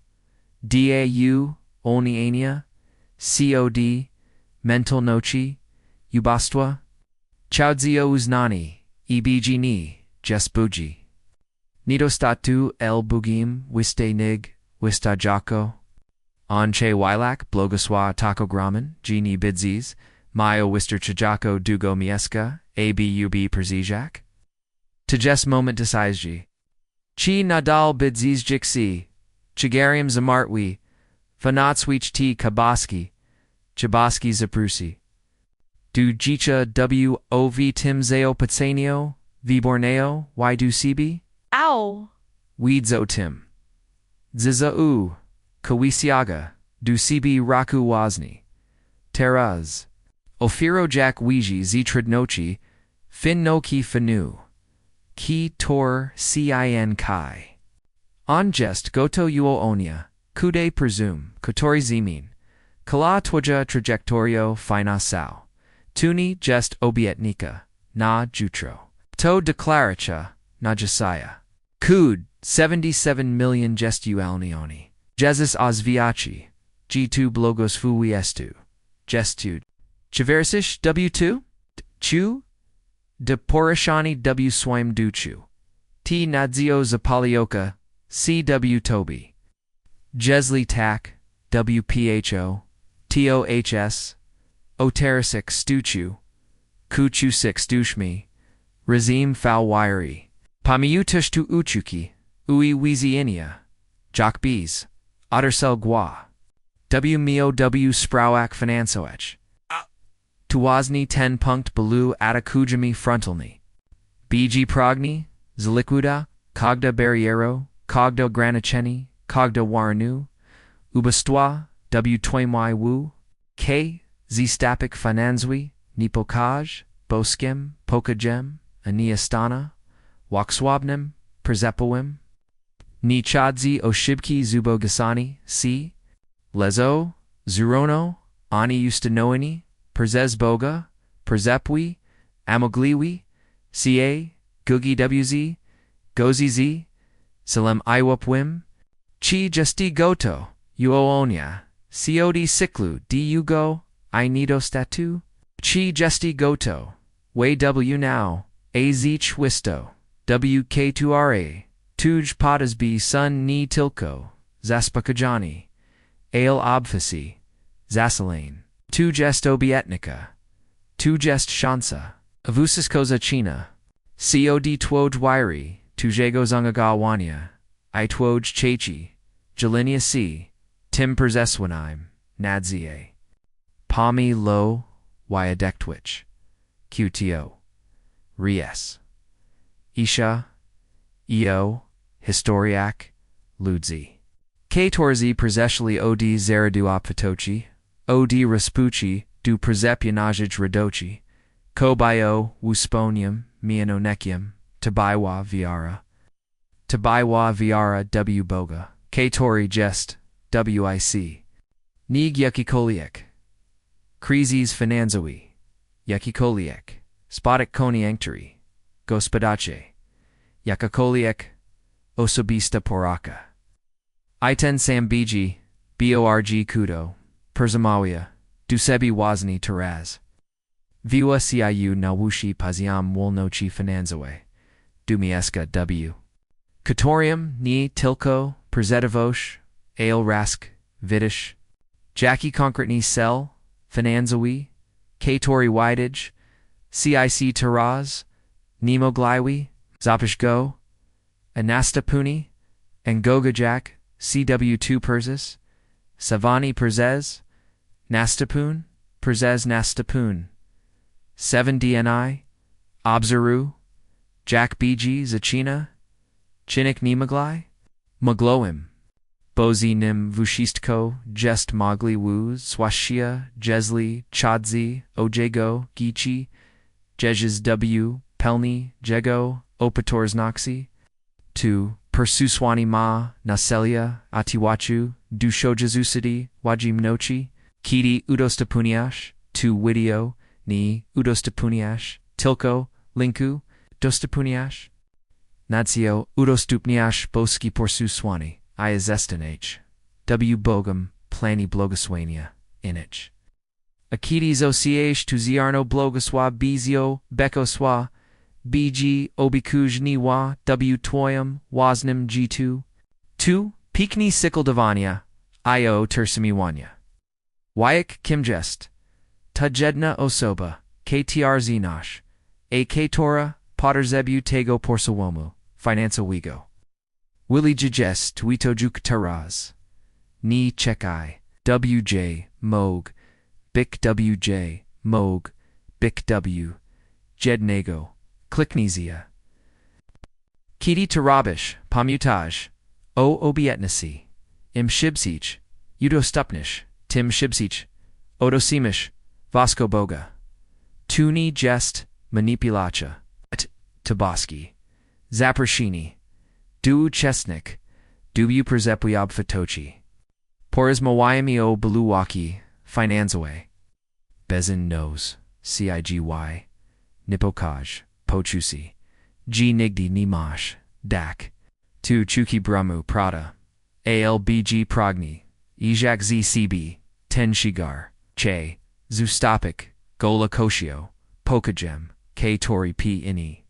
dau, olniania, cod, mental nochi, ubastwa, chaudzio uznani, ebg ni, jest buji. Nidostatu el bugim, wiste nig, wista jako. Onche wilak, blogoswa takograman, gini bidzis, mayo wister chajako dugo mieska, abub perzijak. Tejes moment desizji. Chi nadal bidzis jiksi, chigarium zamartwi, fanatswich ti kabaski, chabaski zaprusi. Du jicha wov timzeo patsanio, viborneo, y du sibi? Ow! Weedzo tim. Ziza u, kawisiaga, du sibi raku wazni. Teraz. Ofiro jak wiji zitradnochi, fin no ki finu. Ki tor cin kai. On jest goto uo onia, kude presume, kotori zimin. Kala twaja trajectorio fina sao. Tuni jest obietnika, na jutro. To declaracha, na jasaya. Cud, 77 million gestu alnioni. Jesus ozviaci. G2 blogosfui estu. Gestud. Chiversish W2? Chu? De porashani W swim duchu. T nadzio zapalioka, CW Toby. Jesli tak, WPHO, TOHS, Oterasik stuchu, Kuchu sik stushmi, Razim falwiri, Pamiutush tu uchuki, Ui wiziinia, Jock bees, Ottersel gua, W mio W sprouak finansoech. Tuwazni 10 punkt belu atakujami frontalni. BG progni, zliquida, cogda barriero, cogda granacheni, cogda warnu, ubastwa, W twamy wu, K, zstapik finanzwi, nipokaj, boskim, pokajem, aniastana, wakswabnim, przepowim, ni chadzi oshibki zubogasani, C, lezo, zurono, ani ustanoini, Przez Boga, Przepwi, Amogliwi, Ca, Gugi Wz, Goziz, Salem Iwapwim, Chi Justi Goto, Uoonia, Cod Siklu, Dugo, I Nido Statu, Chi Justi Goto, Way W Now, Az Chwisto, WK2RA, Tuj Potasby Sun Ni Tilko, Zaspakajani, Ale Obfasi, Zasalane. Tu jest obietnica. Tu jest shansa. Avusiskoza china. Cod twoj wiri, tujego zangagawania. I twoj chechi. Jelinia c. Tim przeswanaim. Nadzie. Pami lo, wyadektwich. Qto. Ries. Isha. Eo. Historiak. Ludzi. Ktorzi przeszli od zaradu opfatochi. Od Raspuci, du Przepionajij Radoci, Kobio, Wusponium, Mianonekium, Tabaywa Viara. Tabaywa Viara W Boga, Ktori Jest, WIC. Nig Yakikoliek. Krizis Finanzoi, Yakikoliek, Spodik Konianktari, Gospodache, Yakikoliek, Osobista Poraka. Iten Sambiji, Borg Kudo. Perzamawia, Dusebi Wazni Taraz. Viwa Ciu Nawushi Paziam Wolnochi Finanzawe. Dumieska W. Katorium, Ni Tilko, Perzetovosh, Ale Rask, Vidish. Jackie Concretni Sel, Finanzawi, Katori Widage, CIC Taraz, Nemo Gliwi, Zapish Go, Anastapuni, Angogajak, CW2 Perzis, Savani Perzez, Nastapun, Przez Nastapun, 7 DNI, Obzaru, Jack BG Zachina, Chinik Nimaglai, Magloim, Bozi Nim Vushistko, Jest Mogli Wu, Swashia, Jesli, Chodzi, Ojego, Gichi, Jejes W, Pelni, Jego, Opators Noxi, 2. Persuswani Ma, Naselia, Atiwachu, Dushojazusidi, Wajimnochi, Kiti Udostapuniash, Tu Widio, Ni Udostapuniash, Tilko, Linku, Dostapuniash, Nacjo udostupniasz boski porsusłani, I zestanh. W Bogom plani błogosławienia, inich. Akides osiasz tu ziarno błogosław bizio, bekosła, bg obikuj niwa, w twoim, wasnym g2. Tu, pikni sikldavania, io tersimiwania. Wajek kimjest. Tudjedna osoba, ktr zinash, a ktora, potterzebu tego porsawomu, finansowigo. Willi jijes tuito juktaraz. Ni czekaj, wj, mog, bik wj, mog, bik w, jednego, kliknizia. Kiti tarabish, pamutaj, o obietnisi, im shibsich, udostupnish, tim shibsich, odosimish, Vasco Boga. Tuni jest manipulacha. Tabaski. Zaprashini. Du chesnik. Dubu przepujab fatochi. Porizmawayami o beluwaki. Finanzwe. Bezin knows. Cigy. Nipokaj. Pochusi. G nigdi nimash. Dak. Tu chuki bramu prada. Albg progni. Ijak zcb. Ten shigar. Che. Zustopik, Gola Koshio, Pokajem, K Tori P Ini.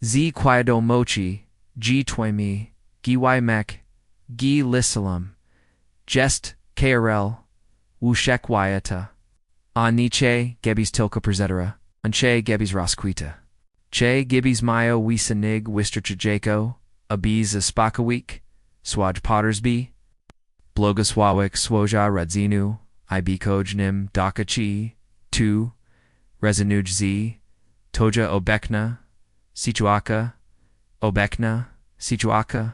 Z Quaido Mochi, G Twemi, Giwai Mek, Gi Lissalam, Jest KRL, Wushek Wayata, Aniche, Gebis Tilka Perzetera, Anche Gebis Rosquita. Che Gibis Mayo Wisanig Wisterchajako, Abiz Aspakawik, Swaj Pottersby, Blogosławik Swoja Radzinu, Ibikojnim Dakachi, Tu, Rezinuj Z, Toja Obekna, Situaka, Obekna, Situaka,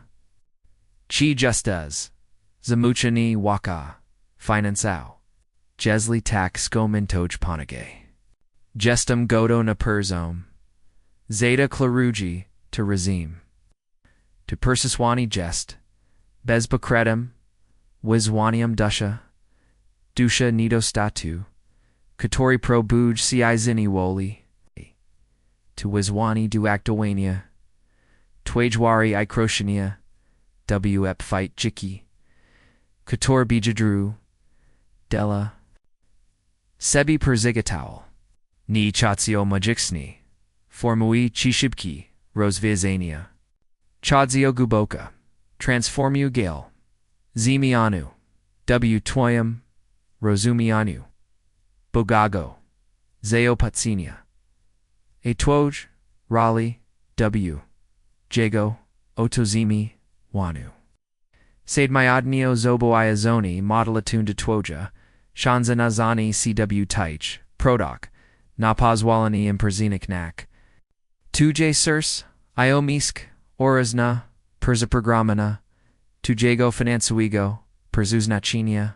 Chi Justas, Zamuchani Waka, Finansao, Jesli Tak Skomintoj Ponage, Gestum Godo na Perzom, Zeta Clarugi, to Razim, to Persiswani Jest, Bezbakredem, Wizwanium Dusha, Dusha Nido Statu, Katori Pro Buj Ci Zini Woli, to Wizwani Du Actowania, Twajwari I Croshania, W Ep Fight Jiki, Kator Bijadru, Della, Sebi Perzigatowel, Ni Chatsio Majiksni, Formui Chishibki, Rosvizania, Chadzio Guboka, Transformu Gale, Zimianu, W Toyam, Rozumianu, Bogago, Zeo Patsinia, Etwoj, Raleigh, W, Jago, Otozimi, Wanu. Said Myadnio Zobo Iazoni, Modelatun de Twoja, Shanzanazani CW Taich, Prodoc, Napazwalani Imperzinik Nak, Tuje Sirs, Iomisk, Orazna, Perzaprogramana, Tujago Finansuigo, Perzuznachinia,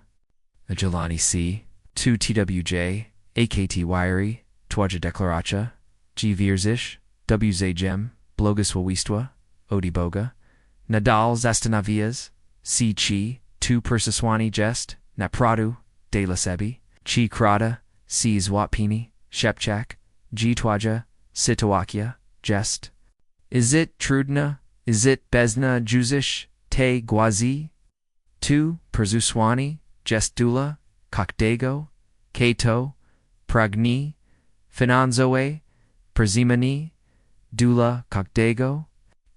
Ajalani C, 2 TWJ, AKT Wiry, Twaja Declaracha, G Virzish, WZ Gem, Błogosławieństwo, Odi Boga, Nadal Zastanavias, C Chi, 2 Persiswani Jest, Napradu, De La Sebi, Chi Krada, C Zwapini, Shepchak, G Twaja, Sitowakia, Jest. Is it Trudna, is it Bezna Juzish, Te Gwazi? 2 Persiswani, Jestula, Kakdego, Kato, Pragni, Finanzoe, Perzimani, Dula Kakdego,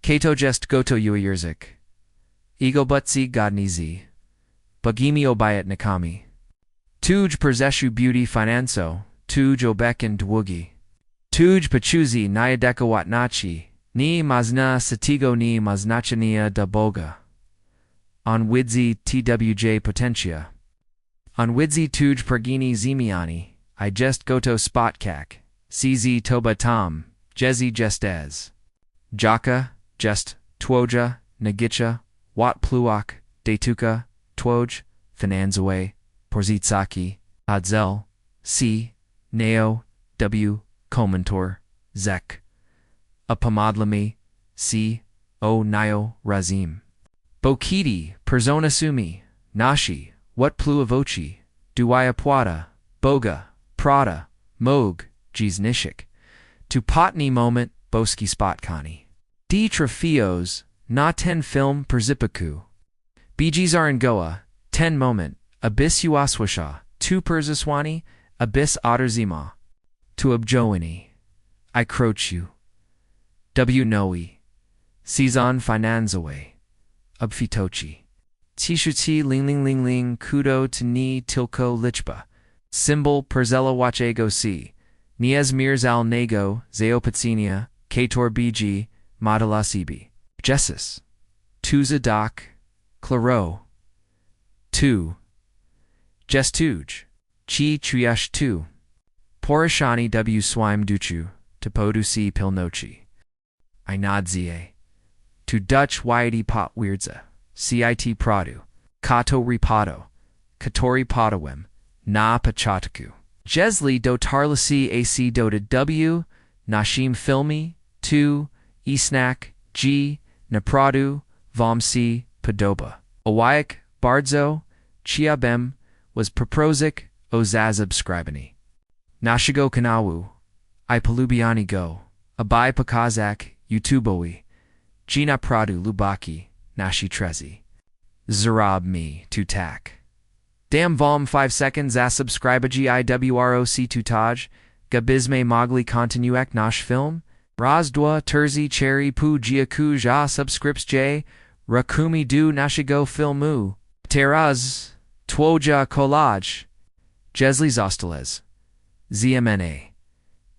Kato Jest Goto Uirzik, Ego Butzi Godnizi, Bagimi Obayat Nakami, Tuj Perzeshu Beauty Finanso, Tuj Obek and Dwugi, Tuj Pachuzi Nyadeka Watnachi, Ni Mazna Satigo Ni Maznachania da Boga, On Widzi TWJ Potentia, On Widzi Tuj Pergini Zimiani, I Jest Goto Spotkak, CZ Toba Tom, Jezi Jestez, Jaka, Jest, Twoja, Nagicha, Wat Pluak, Detuka, Twoj, Finanzwe, Porzitsaki, Adzel, C, Neo, W, Komentor, Zek, Apamadlami, C, O Nio, Razim. Bokiti, Persona Sumi, Nashi, What Pluavochi, Duiapuada, Boga, Prada, Mog, Nishik. To Potni Moment, Boski Spotkani. D. Trafios, na ten film perzipaku. BGs are in Goa, 10 moment, abis uaswasha, 2 perzaswani, abis ottarzima. To objoini. I croach you. W. Noe. Season finanzawe. Ubfitochi. Tishuti ling ling ling ling kudo to ni tilko lichba. Symbol perzela wachego si. Nies mirs al nego, zeopatsinia, kator bg, madala sibi. Jessus. Tuza doc, claro. 2. Gestuj. Chi triash 2. Porashani w swime duchu, topodu si pilnochi. I nadzie. To Dutch wyety pot weirdza, cit pradu, kato ripado, katori podawem, na pachataku. Jesli dotarlasi ac dota w, nashim filmi, 2, isnak, g, napradu, vomsi, padoba. Owayak, bardzo, chiabem, was proprosic, ozazab scribani. Nashigo kanawu, I palubiani go, abai pakazak, utuboi, Gina pradu lubaki, nashi trezi. Zarab me, to tak. Dam vom 5 seconds a subscribaji iwroc tutaj, gabizme mogli continuak nash film, razdwa terzi cherry pu jiaku ja subscripts j, rakumi du nashigo filmu, teraz, twoja collage, jesli zosteles, zmna,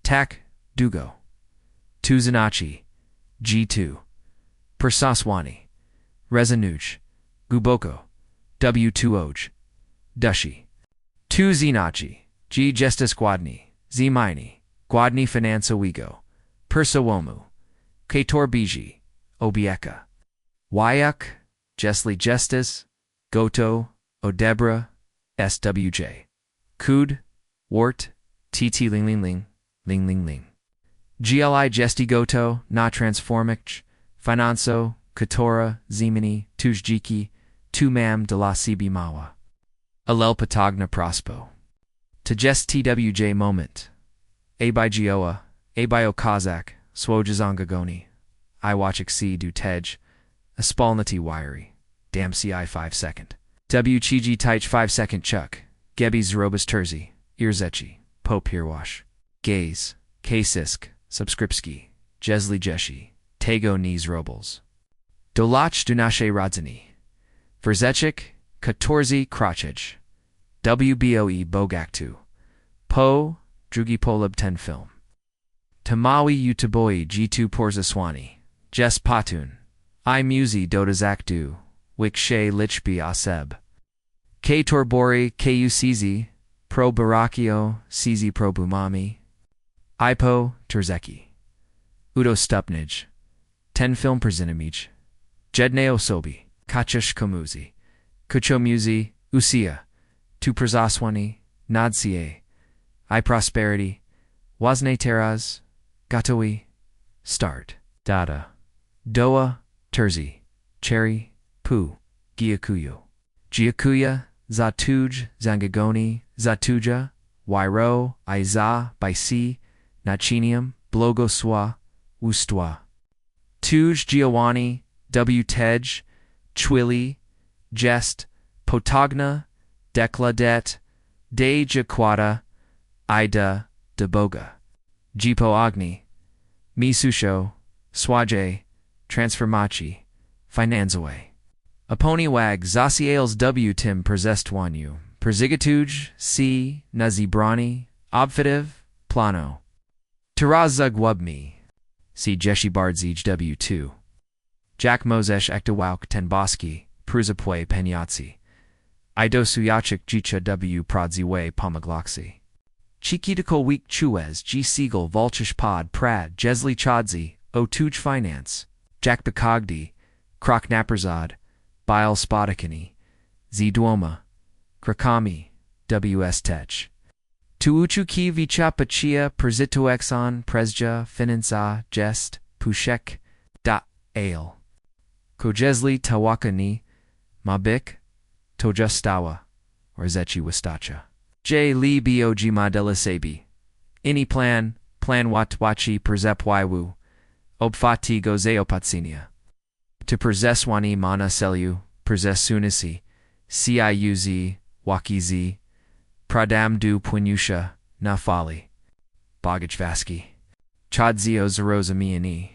tak, dugo, tuzanachi, g2. Persaswani, Rezanuj, Guboko, W2oj, Dushi. 2 Zinachi, G Gestas Guadni, Zmini, Guadni Finansowigo, Persawomu, Kator Biji, Obieka. Wayak, Jesli Gestas, Goto, Odebra, SWJ. Cud, Wart, TT Ling Ling Ling, Ling Ling Ling. GLI Gesti Goto, Na Transformich, Finanso, Katora, Zimini, Tujjiki, Tumam de la Sibi Mawa. Alel Patagna Prospo. Tajes TWJ Moment. Abai Gioa, Abai Okazak, Swojazangagoni, Iwachik C du Tej, Aspalnati Wiry, Dam CI 5 second. W Chiji Taich 5 second Chuck, Gebi Zrobas Terzi, Irzechi, Pope Hirwash. Gaze, Kasisk, Subscripski, Jesli Jeshi. Tego Nies Robles. Dolach Dunashe Radzani. Verzechik, Katorzi Krachij. WBOE Bogaktu. Po, Drugi Polub 10 film. Tamawi Utaboi G2 Porzaswani. Jes Patun. I Musi Dodazakdu. Wikshe Lichbi Aseb. K Torbori Ku Sizi. Pro Barakio Sizi Pro Bumami. Ipo Terzeki. Udo Stupnij. 10 film Perzinamij. Jedneo Sobi. Kachush Komuzi. Kuchomuzi. Usia. Tu Przaswani. Nadsie. I Prosperity. Wazne Teraz. Gatowi. Start. Dada. Doa. Terzi. Cherry. Pu. Giakuyo. Giakuya. Zatuj. Zangagoni. Zatuja. Wairo. Aiza. Baisi. Nachinium. Blogoswa. Ustwa. Tuj Giovanni, W. Tej, Chwili, Jest, Potagna, Decladet, De Jaquata, Ida, De Boga, Jipo Agni, Misusho, Swaje, Transformachi, Finanzawe. Aponi Wag, Zasiales W. Tim Perzestwanyu, Perzigatuj, C. Nazibrani, Obfitiv, Plano. Tarazugwubmi. See Jeshi Bardzij W2. Jack Mozesh Ektawauk Tenboski, Pruzapwe Penyatsi. Ido Suyachik Jicha W Pradziwe Pomagloxi. Chikitiko Week Chuez G Siegel Volchish Pod Prad Jesli Chodzi, O Tuj Finance. Jack Bakagdi, Krok Naperzad, Bile Spodikani, Z Duoma, Krakami, WS Tech. Tuuchuki Vichapachia Perzitoexon Prezja Finanza Jest Pushek Da Ale. Kojesli Tawakani Mabik Tojustawa or Zechi Wistacha. J Li Bog Madela Sabi. Ini Plan Watwachi Perzepwaiwu. obfati gozeopatsinia. To przesłani mana celu, przesunisi, ciuz, wakizi, pradam du płynusza, na fali. Bogosławieństwo. Chadzio zrozumieni.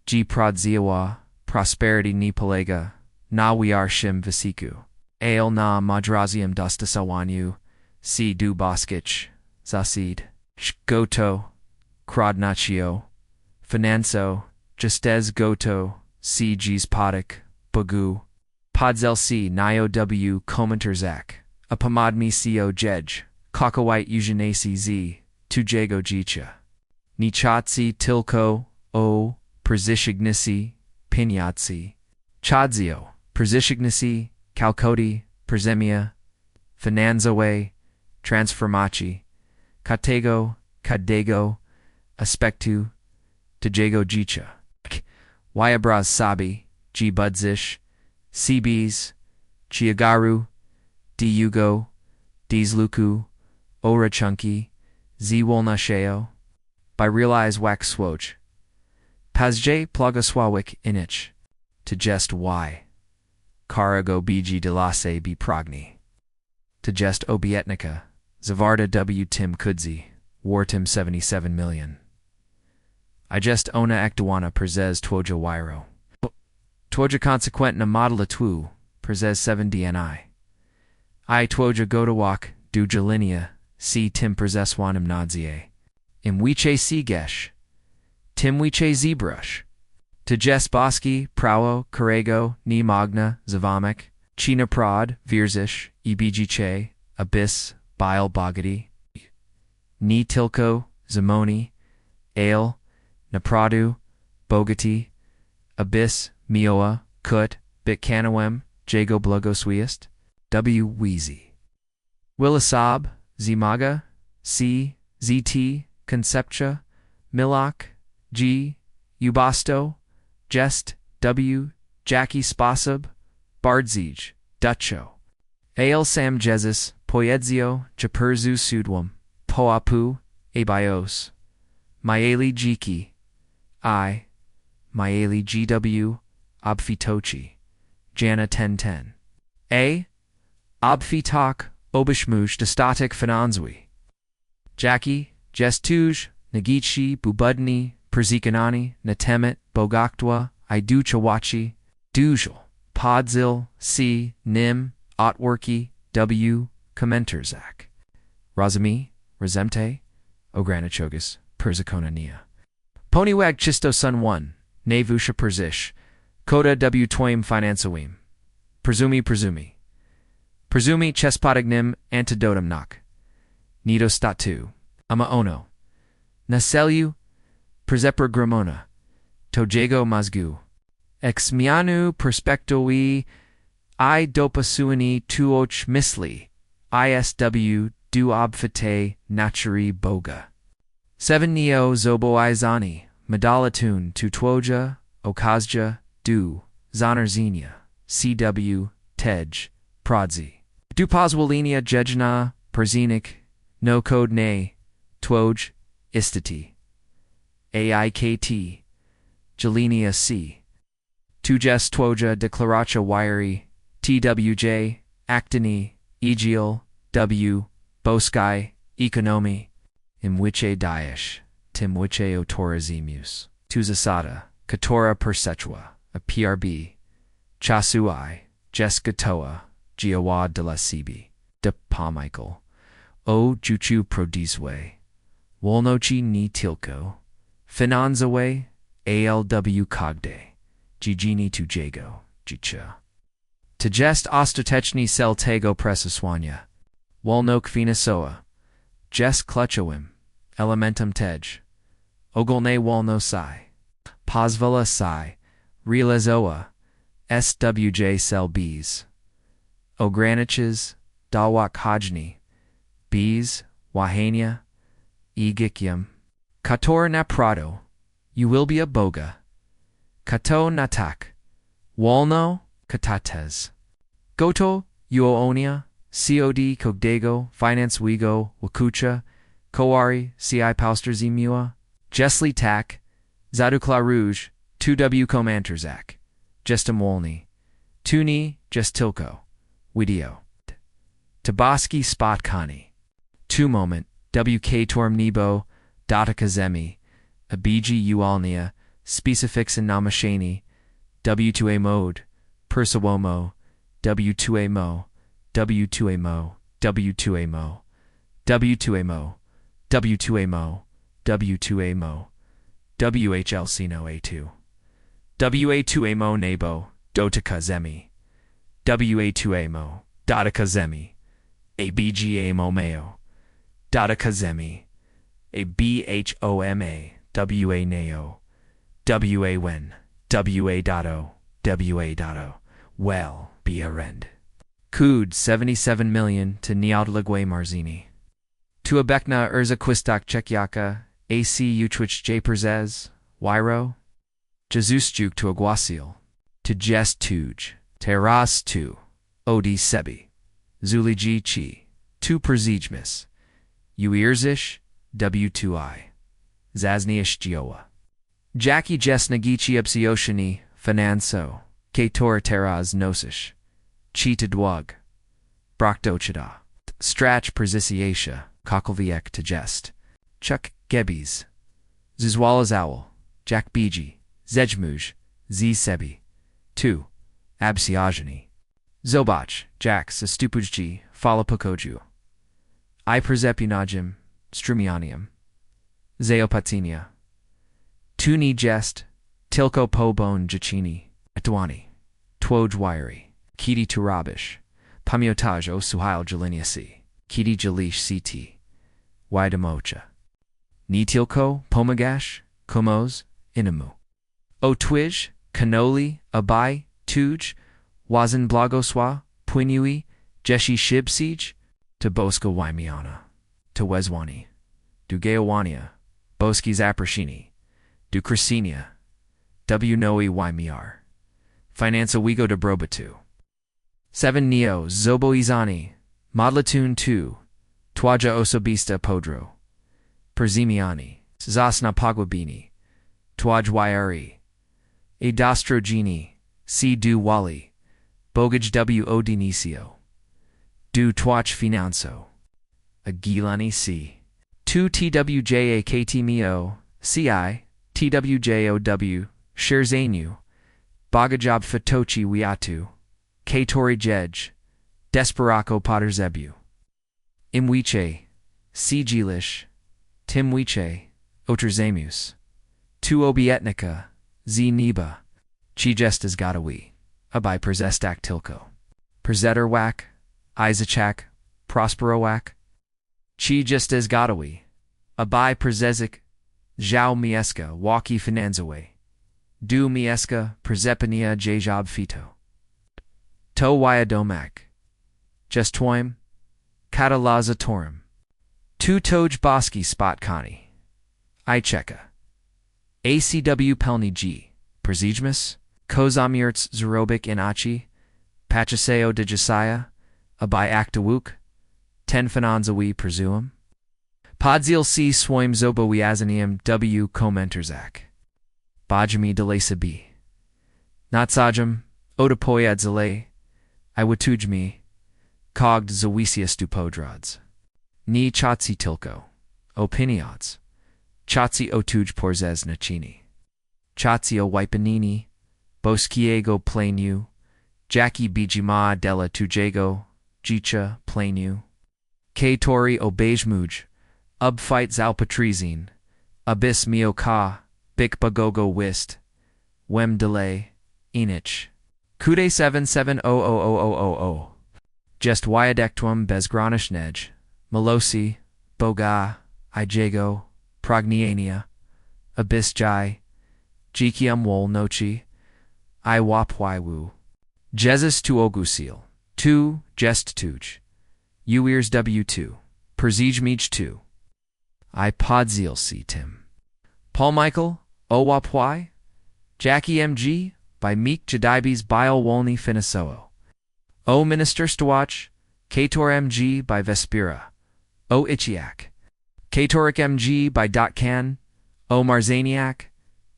G pradziewa, prosperity ni polega, na wiarshim visiku. Ale na madrazium dostosowaniu, si du boskich, zasid, goto, krodnacio, finanso, justez goto, si gs podik, bogu, podzelsi nio w komentarzak, a pomadmi co jej, kakawite eugenasi z, tujego jicha. Nichatsi tilko, o, przyszygnisi, pinyatsi, chadzio, przyszygnisi, kalkoti, przemia, finanzowe, transformaci, katego, kadego, aspektu, tujego jicha. Wyabraz sabi, g budzish, cbs, chiagaru, diugo, dizluku, orachunki, zwolnasheo, by realize wax swoj. Pazje plagosławik inich, to jest y. Karago bg delase b progni. To jest obietnica, zawarta w tim kudzi, war tim 77 million. I jest ona aktuana przez twoja wyro. Twoja consequentna modela twu, przez 7 dni. I twoja gotowak, du jalinia, si tim przesłanim nadzie. Im wiche sigesh, tim wiche zebrush. To jest boski, prawo, karego, ni magna, zavamek, china prod, virzish, ibgiche, abyss, bile bogati. Ni tilko, zamoni, ale, napradu, bogati, abyss, mioa, kut, bitkanawem, jago blogoswiest, w wheezy. Willisab, zimaga, c, zt, conceptia, milok, g, ubasto, jest, w, jackie spasib, bardzij, ducho. Ale sam Jesus, poedzio, japerzu sudwam, poapu, abios, maeli jiki, I, maeli gw, obfitochi, jana 1010. A, obfitok, obishmuj dostatek finanzwi. Jackie, gestuj, nagichi, bubudni, perzikanani, natemet, bogaktwa, iduchawachi, dujal, podzil, c, nim, otworki, w, komentarzak. Razami, razemte, ogranichogus, perzikonania. Poniwag chisto sun 1, nevusha perzish, koda w twaim finansowim. Presumi. Presumi chespodignim antidotum nak. Nido statu. Ama ono. Naselu, presepra gramona. Tojego mazgu. Ex mianu perspectoi I dopasuini tuoch misli. ISW du obfite naturi boga. 7 neo zoboizani. Medalatun tu twoja, okazja, du, zonarzenia. CW, tej, prodzi. Du pozwolenia jejna, perzinik, no code ne, twoj, istiti. AIKT, Jelenia C. Tujes twoja declaracha wiry, TWJ, actini, egial, W, boskai, economy, imwiche daesh, timwiche otorazimus, tuzasada, katora persetua, a PRB, chasui, jeskatoa, giawa de la Sibi, de Pamichael, o juchu prodiswe, wolnochi ni tilko, finanzawe, ALW cogde, gigini tu jago, jicha. Tejest ostatechni sel tego presaswanya, wolnok finasoa, jes cluchoim, elementum tej, ogolne wolno sai, pozvela sai, realizoa, SWJ sel bees, ograniches, dawak hajni, bees, wahania, egikium, kator na prado, you will be a boga, kato natak, wolno, katates, goto, uoonia, COD, Kogdego, Finance Wigo, Wakucha, Koari, CI Pauster Zimua, Jesli Tak, Zadukla Rouge, tu w komanterzak. Jestem wolny. Tuni, jest tylko. Video. Tabaski spotkani. Tu moment, wk torm nebo, dotyka zemi, abg ualnia, specifix namashani, w2a mode, persawomo, w2a mo, w2a mo, w2a mo, w2a mo, w2a mo, w2a mo, whlc no a2, wa2a mo nebo, dotyka zemi, wa2a mo, dotyka zemi, abga mo meo, dotyka zemi, abhoma, wa neo, wa wen, wa dotto, well, be arend. Cud 77 million to Neodligwe Marzini. Tu abekna urza quistak Czechiaka, ac utwich j perzez, wyro. Jesus juk tu aguasil. To jest tuj, teras tu, odi sebi. Zuli g chi, tu perzijmis. Uirzish, w2i. Zazniish gioa. Jackie jest nagichi epsioshani, finanso, ketor teraz nosish. Cheetah dwug. Brokdochida. Strach persisiatia, kokelviek to jest. Chuck Gebbies. Zuzwalas owl. Jack Biji. Zejmuj. Z Sebi. 2. Absiogeny. Zobach. Jax. Astupujji. Falapokoju. I persepionajim. Strumianium. Zeopatinia. Tuni jest. Tilko po bon jachini. Etwani. Twoj wiry. Kiti turabish. Pamiotaj o suhail jaliniasi. Kiti jalish ct. Widamocha. Ni tilko, pomagash, komos, inamu. O twij, kanoli, abai, tuj, wazin blagoswa, puinui, jeshi shibsij, to boska waimiana. To wezwani. Du geowania, boski zaprashini. Du krisinia. W noi waimiar. Finanza wigo de brobatu. 7 Neo, Zoboizani, Modlatun 2, Twaja Osobista Podro, Perzimiani, Zasna Pagwabini, Twajwayari, Adostrogini, C. Du Wali, Bogaj W. Odinicio, Du Twach Finanso, Agilani C. 2 TWJA KTMO, CI, TWJOW, Shirzanu, Bogajab Fatochi Wiatu, Katori Jej, Desperako Potterzebu. Imwiche, Sigilish, Timwiche, Oterzemus. Tu Obietnica, Z Neba, Chijestas Gadawi, Abai Perzestak Tilko. Perzetterwak, Isachak, Prosperowak. Chijestas Gadawi, Abai Perzezik, Zhao Mieska, Waki Finanzawe. Du Mieska, Perzepania Jajab Fito. To Wyadomak. Jestwoim. Katalaza Torim. Tu Toj Boski Spotkani. Icheka. ACW Pelni G. Perzijmis. Kozamierts Zerobik Inachi. Pachaseo de Josiah. Abai Aktawuk. Ten Finanzawi Presuum. Podzil C. Swoim Zobowiazanium W. Komenterzak. Bajami de Sabi. Natsajam. Odapoyad Zale. Iwatujmi. Cogd Zawisius Dupodrods. Ni Chatsi Tilko. Opiniots. Chatsi Otuj Porzez Nachini. Chatsi O Wipanini. Boskiego Plainu. Jackie Bijima Della Tujago. Jicha Plainu. Katori O Bejmuj. Ubfight Zalpatrizine. Abyss Mio Ka. Bikbagogo Wist. Wem Delay. Enich. Kude 77000000. Jest Wyadectuum Bezgranish Nej. Melosi. Boga. Ijago. Progniania. Abyss Jai. Jikium Wol Nochi. Iwapwaiwu. Jesus tu Ogusil. Tu. Jest Tuj. Uirs W2. Perzijmij 2. I Podzil C. Tim. Paul Michael. Owapwai. Jackie MG. By Meek Jadibes Bile Wolny Finisoo. O Minister Stwach. Kator MG by Vespira. O Ichiak. Katoric MG by Dotcan. O Marzaniak.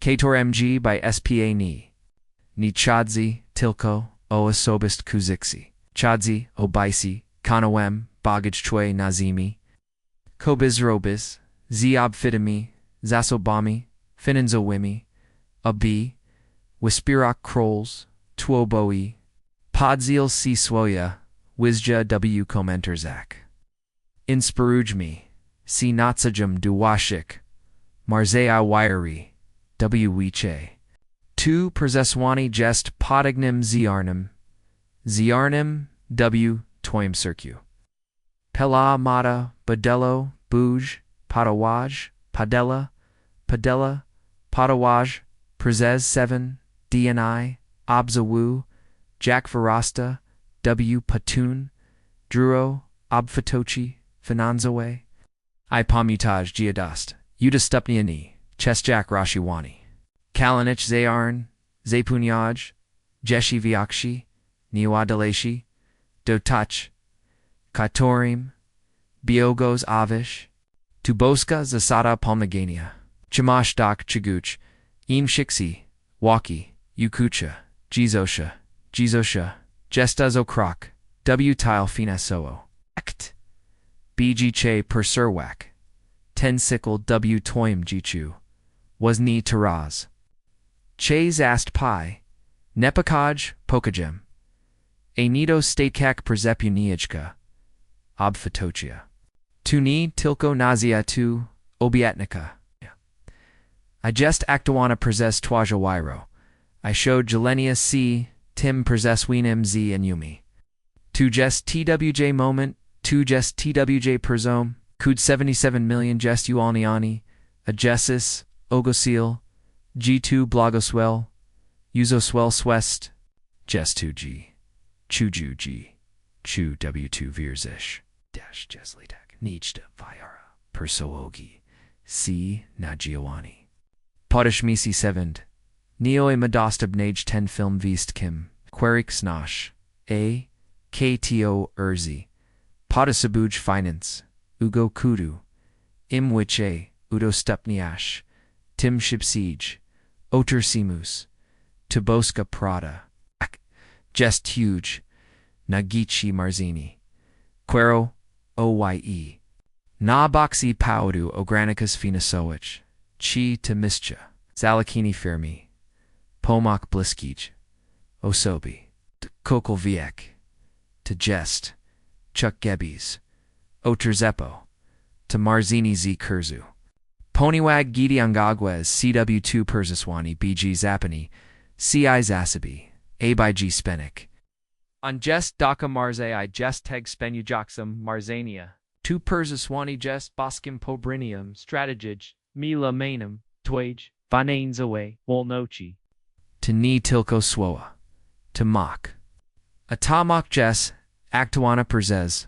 Kator MG by SPA Ni Chadzi, Tilko, O Asobist Kuziksi. Chadzi, Obaisi, Kanawem, Bagaj Chwe Nazimi. Kobizrobis, Ziab Fidami, Zasobami, Finanzowimi, Abi, Wispirak Krols, Tuoboi, Podzil C. Swoya, Wizja W. Komenterzak. Inspirujmi, C. Natsajum Duwashik, Marzei Wiry, W. Wiche. 2. Przesłani jest Podignim Ziarnim, W. Toim Circu. Pela Mata, Badelo, Buj, Padella, Padawaj, Prezes 7, DNI, Obzawu, Jack Verasta, W. Patun, Druro, Obfatochi, Finanzowe. I Pomutaj Giadast, Udastupniani, Chesjak Rashiwani. Kalinich Zayarn, Zapunyaj, Jeshi Vyakshi, Niwadaleshi, Dotach, Katorim, Biogos Avish, Tuboska Zasada Palmagania, Chamash Dak Chiguch, Im Shiksi, Waki, Ukucha, Jizosha, Jestaz Okrak, W. Tile Finasoo, Ekt, BG Che Perserwak, Ten Sickle W. Toim Jichu, Was Ni Taraz, Che Zast Pi, Nepakaj Pokajem, Anito Statekak Przepuniajka, Obfatochia. Tuni Tilko Nazia tu, Obiatnika. I jest Actawana Przes Twaja Wyro. I showed Jelenia C. Tim Przeswinem Z and Yumi. Tu jest TWJ moment, tu jest TWJ Persome, Cud 77 million jest Ualniani, Agessis, Ogosil, G2 Blogoswell, Uzoswell Swest, jest 2G, Chuju G, Chu W2 Virzish, Dash Jeslidak, Nichta Vyara, Persoogi, C. Nagiawani. Podishmisi 7, Neoe Madostab Nage 10 Film Vist Kim, Querik Snash, A. KTO Urzi, Podasabuj Finance, Ugo Kudu, Imwiche, Udo Stupniash, Tim Shipsiege, Oter Simus, Toboska Prada, Jest Huge, Nagichi Marzini, Quero, Oye, Naboxi Paudu Ogranicus Finasowich, Chi Temischa, Zalakini Firmi, Pomak Bliskij, Osobi, Kokol Viek, to Jest, Chuck Gebbies, Oter Zeppo, to Marzini Z Kurzu, Poniwag Gidi Angagwez CW2 Persiswani BG Zapani, CI Zasabi, A by G Spenik. On Jest Daka Marze I Jest Teg Spenujaxum Marzania, 2 Persiswani Jest Boskim Pobrinium Strategij, Mila Manum, Twage, Vananes away, Wolnochi. To Ni Tilko Swoa, to Mach. Atamok Jess, Actawana Perzez,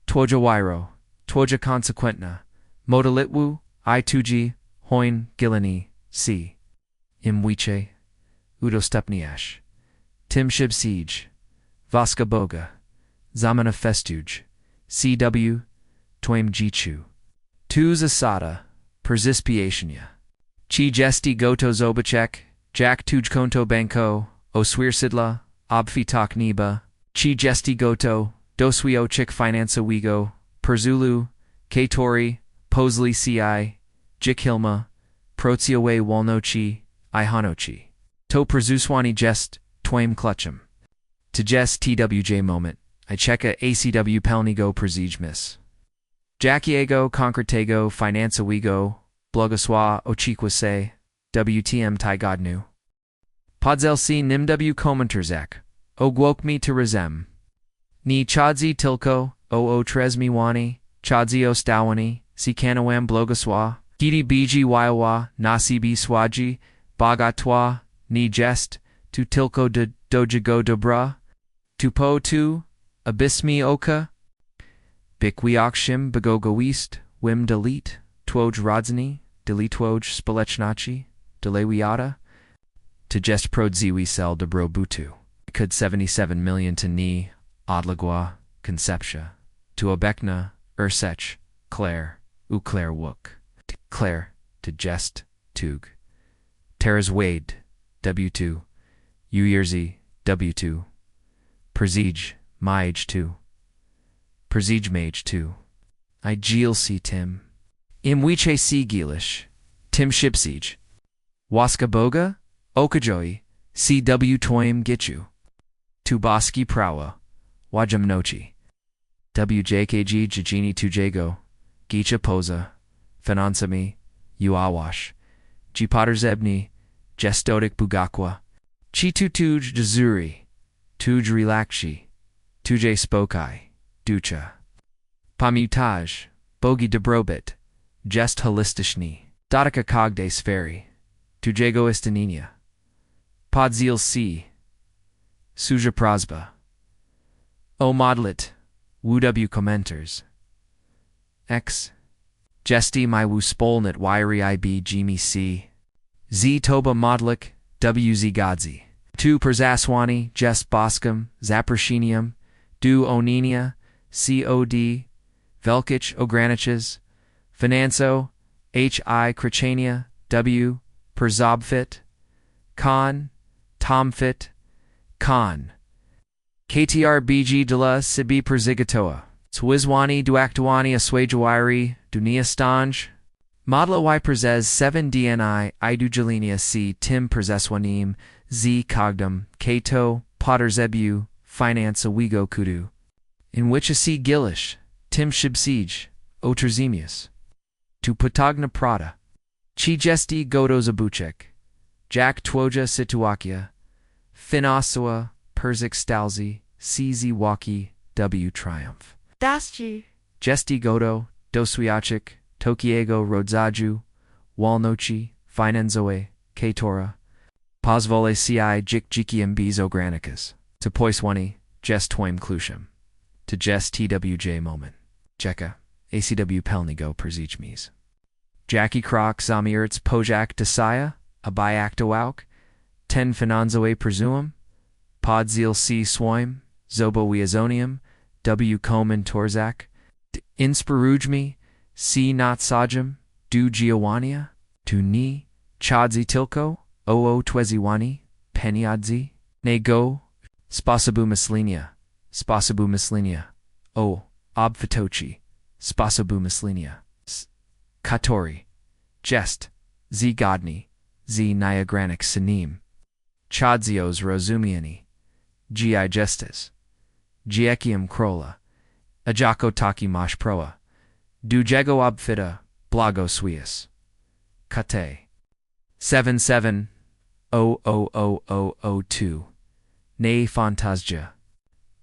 Twoja Wyro, Twoja Consequentna, Modalitwu, I2G, Hoin, Gilani, C. Imwiche, Udo Stupniash, Tim Shib Siege, Vaska Boga, Zamana Festuj, CW, Toim Jichu, Tu Zasada, Perzispiatiania, Chi Jesti Goto Zobacek, Jack Tujkonto Banko, Oswir Sidla, Obfitak Niba, Chi Jesti Goto, Doswio Chik Finanza Wigo, Perzulu, Katori, Posley CI, Jikhilma, Protsiowe Walnochi, Ihanochi. To Perzuswani Jest, Twaim Clutchum. To Jest TWJ moment, I checka ACW Pelnigo Perzijmis. Jackiego Concretego Finanza Wigo, Blogoswa Ochiquase, WTM Taigodnu. Podzel C Nimw Komenterzak, Ogwokmi to Rezem. Ni Chadzi Tilko, O Trezmi Wani, Chadzi Ostawani, Si Kanawam Blogoswa, Gidi Biji Waiwa, Nasibi Swaji, Bagatwa, Ni Jest, Tu Tilko de Dojago Dobra, Tu Po Tu, Abismi Oka, Bikwiakshim Begogoist, Wim Delete, Twoj Rodzani, Delitwoj Spolechnachi, Delewiata, to Jest Prodziwi Sel de Brobutu. Could 77 million to Ni, Odlagwa, Conceptia, to Obekna, Ursech, Claire, U Claire Wook, to Claire, to Jest, Tug, Teras Wade, W2, Uyerzy, W2, Persij, Mage 2, Persij Mage 2, Igilc Tim, Imwiche C Gilish, Tim Shipsiege, Waska Boga, Okajoi, CW Toim Gichu, Tubaski Prawa, Wajamnochi, WJKG Jajini Tujago, Gicha Poza, Finansami, Uawash, Jipotter Gestodik Bugakwa, Chitutuj Dazuri, Tuj Relakshi, Tuje Spokai, Ducha, Pamutaj, Bogi Dobrobit, Jest Holistishni, Dotaka Kogde Sferi, Tujego Istaninia, Podzil C, Suja Prasba, O Modlit, WW Commenters, X, Jesti my wu spolnit wiry IB Jimmy C, Z Toba Modlik, WZ Godzi, Tu Perzaswani, Jest Boscom, Zaprashinium, Du Oninia, COD, Velkich Ograniches, Finanso, HI Krichania, W, Perzobfit, Khan, Tomfit, Khan, KTR BG de la Sibi Perzigatoa, Swizwani Duactuani Aswajawiri, Dunia Stanj, Modla Y Perzez 7 DNI, Idujalinia C, Tim Perzeswanim, Z Cogdum, Kato, Potter Zebu, Finance Awigo Kudu, in which a C Gilish, Tim Shibsiege, Oterzemius, Tu Patagna Prada, Chi Jesti Godo Zabuchek, Jack Twoja Situakia, Finasua, Perzik Stalzi, CZ Waki, W Triumph. Daschi. Jesti Godo, Doswiachik, Tokiego Rodzaju, Walnochi, Finanzoe, Katora, Pozvole Ci Jik Jikiam Bezo Granicas, to Poiswani, Jest Toim Klusham, to Jest TWJ Moment, Jeka, ACW Pelnigo Perzichmes, Jackie Croc Zamirts Pojak Desaya, Abayaktowauk, Ten Finanzoe Presuum, Podzil C Swoim, Zobo Wiazonium, W Komen Torzak, Inspirujmi, C Not Sajam, Du Giovannia, Tu Ni, Chadzi Tilko, Oo Tweziwani, Peniadzi, Nego, Spasabu Mislinia, O, Obfitochi, Spasabu Mislinia, Katori, Jest, Z Godni, Z Niagranic Sinim, Chadzios Rozumiani, Gi Gestes, Giekium Krola, Ajako Taki Mash Proa, Dujego Obfita, Blago Suius, Kate, 77000002, Ne Fantasja,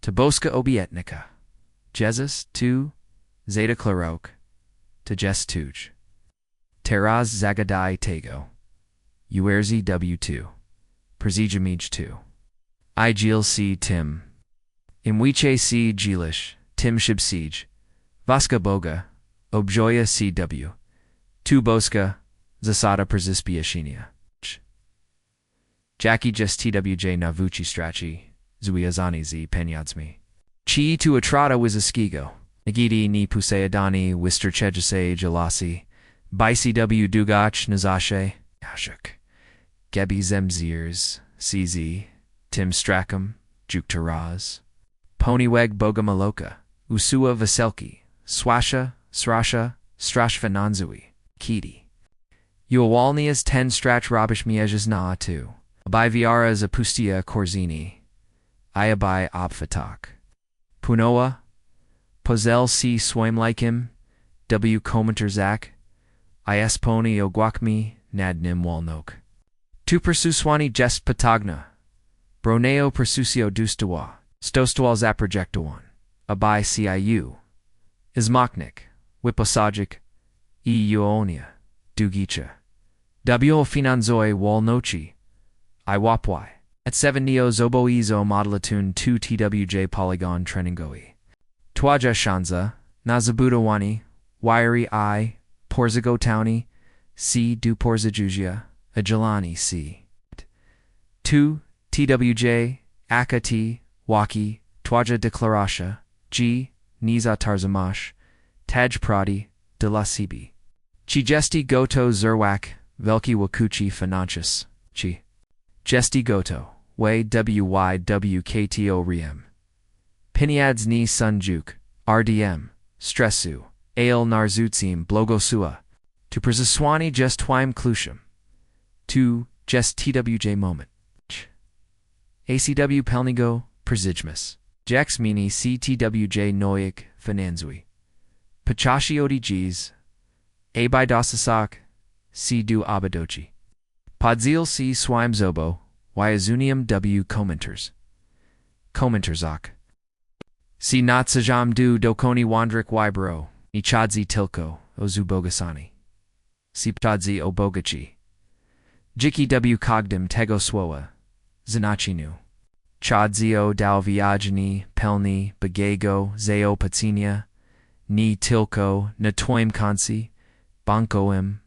Taboska Obietnica, Jesus 2, Zeta Clarok, Tajes Tuj, Teraz Zagadai Tego, Uerzi W2, Perzijamij 2, Igil C Tim, Imwiche C Gilish, Tim Shibsiege, Vaska Boga, Objoya CW, Tu Boska, Zasada Perzispiashinia, Jackie Just TWJ Navuchi Strachi, Zuiazani Z Penyadsmi, Chi Tu Atrada Wizaskigo, Nagidi Ni Puseadani Wister Chejase Jalasi, BICW Dugach Nazashe, Ashuk, Gebi Zemziers, CZ, Tim Strackham, Juktaraz, Ponyweg Bogamaloka, Usua Vaselki, Swasha, Srasha, Strashvananzui, Kiti. Uawalnias 10 Strach Rabish Miejas Na 2. Abai Viara Zapustia Korzini, Ayabai Obfatak, Punoa, Pozel C Swaimlikim, W Komenter Zak, Is Pony Ogwakmi, Nadnim Walnok. Tu Persuswani Jest Patagna, Broneo Persusio Dustawa, Stostwal Zaprojectawan, Abai Ciu, Ismoknik, Wiposagic, Uonia, Dugicha, W Finanzoi Walnochi, Iwapwai, at 7 Neo Zoboizo Modelatun 2 TWJ Polygon Treningoi. Twaja Shanza, Nazabudawani, Wiry I, Porzago Towni, C. Du Porzajujia, Ajalani C. 2 TWJ, Akati, Waki, Twaja Deklarasha, G. Niza Tarzamash, Taj Pradi, De La Sibi. Chijesti Goto Zerwak, Velki wakuchi financius, chi. Gesti goto, way wywkto riem. Piniads ni sunjuk, rdm, stressu, ale narzutsim blogosua. Tu przesłani jest twoim kluczem. Tu jest twj moment. ACW pelnigo, przydźmus. Jax mini CTWJ noik finanzui. Pachashi odgs. Abai dosasak, C du abadochi. Podzil C swime zobo, Wyazunium W commenters. Commenterzak. C natsajam du dokoni wandrik wybro, Nichadzi tilko, ozubogasani. C pchadzi obogachi. Jiki W cogdim tego swoa, Zanachinu. Chadzio dal viagini, pelni, bagego, zeo patinia, ni tilko, na toim kansi, bankoim,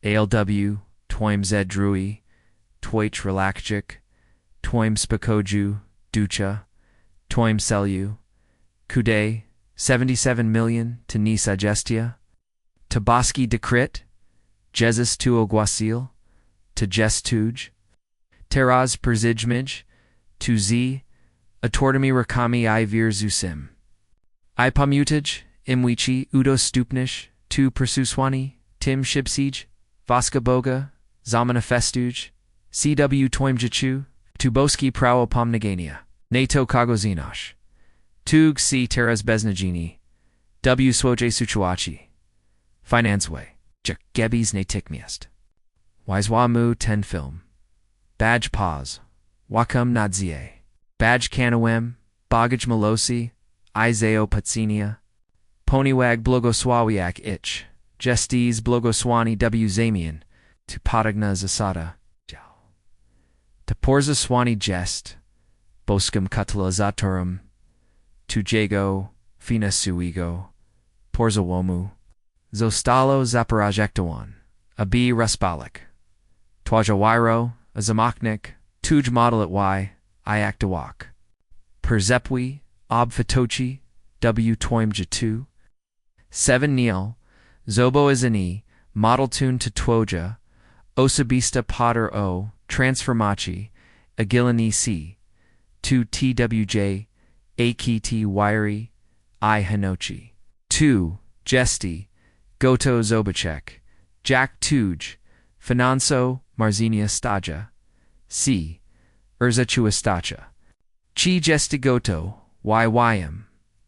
ALW, toim zedrui, toich relakchik, toim spakoju, ducha, toim selu, kude, 77 million, to ni suggestia, tabaski decrit, Jesus tu ogłasil, to gestuj, teraz persijmij, tu z, atortami rakami I vir zusim. I pamutaj, imwichi, udo stupnish, tu persuswani, tim shibsij, vaska boga, zamana festuj, cw toimjichu, tu boski prao pomnagania, nato kagozinash, tug c teras beznagini, w swoje suchuachi, financeway, gebis natikmiest. Wiswamu ten film, badge pause, wakam nadzie, badge kanawem, bagaj malosi, Izeo patsinia, poniwag blogosławiak ich, gestes blogoswani w zamian, tu patagna zasada, to porza swani jest, boscum catalyzatorum, tu jego, fina suigo, porza womu, zostalo zaporajektawan, abi raspalik, twaja wyro, a zamachnik, tuj model at y, iactawak, perzepwi, obfitochi, w toimja 7 Neil, zobo izani, model tune to twoja, osabista potter o, transformachi, agilani c, 2 twj, akt wiry, I hanochi. 2 Gesti, goto zobacek, jack tuj, finanso, marzinia staja, c, urzachuastacha. Chi gestigoto, ym,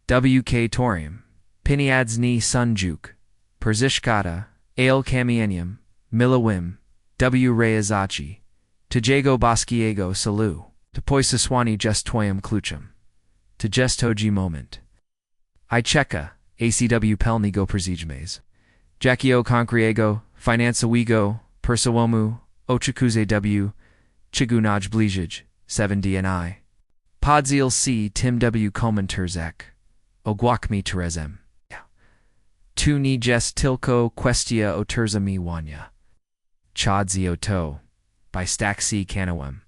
wk torium, piniads ni sunjuk, persishkata, ale kamienium, milawim, w reazachi, tejego baskiego salu, to poisaswani just toyum kluchum, to just hoji moment. I cheka, acw pelnigo persijmes, jackio concriego, finansawigo, persawomu, ochakuze w, chigunaj blizij, 7 dni. Podzil c tim w commenterzek, ogwakmi terezem. Tu ni jest tilko questia oterza mi wanya. Chadzio to, by stack c canawem,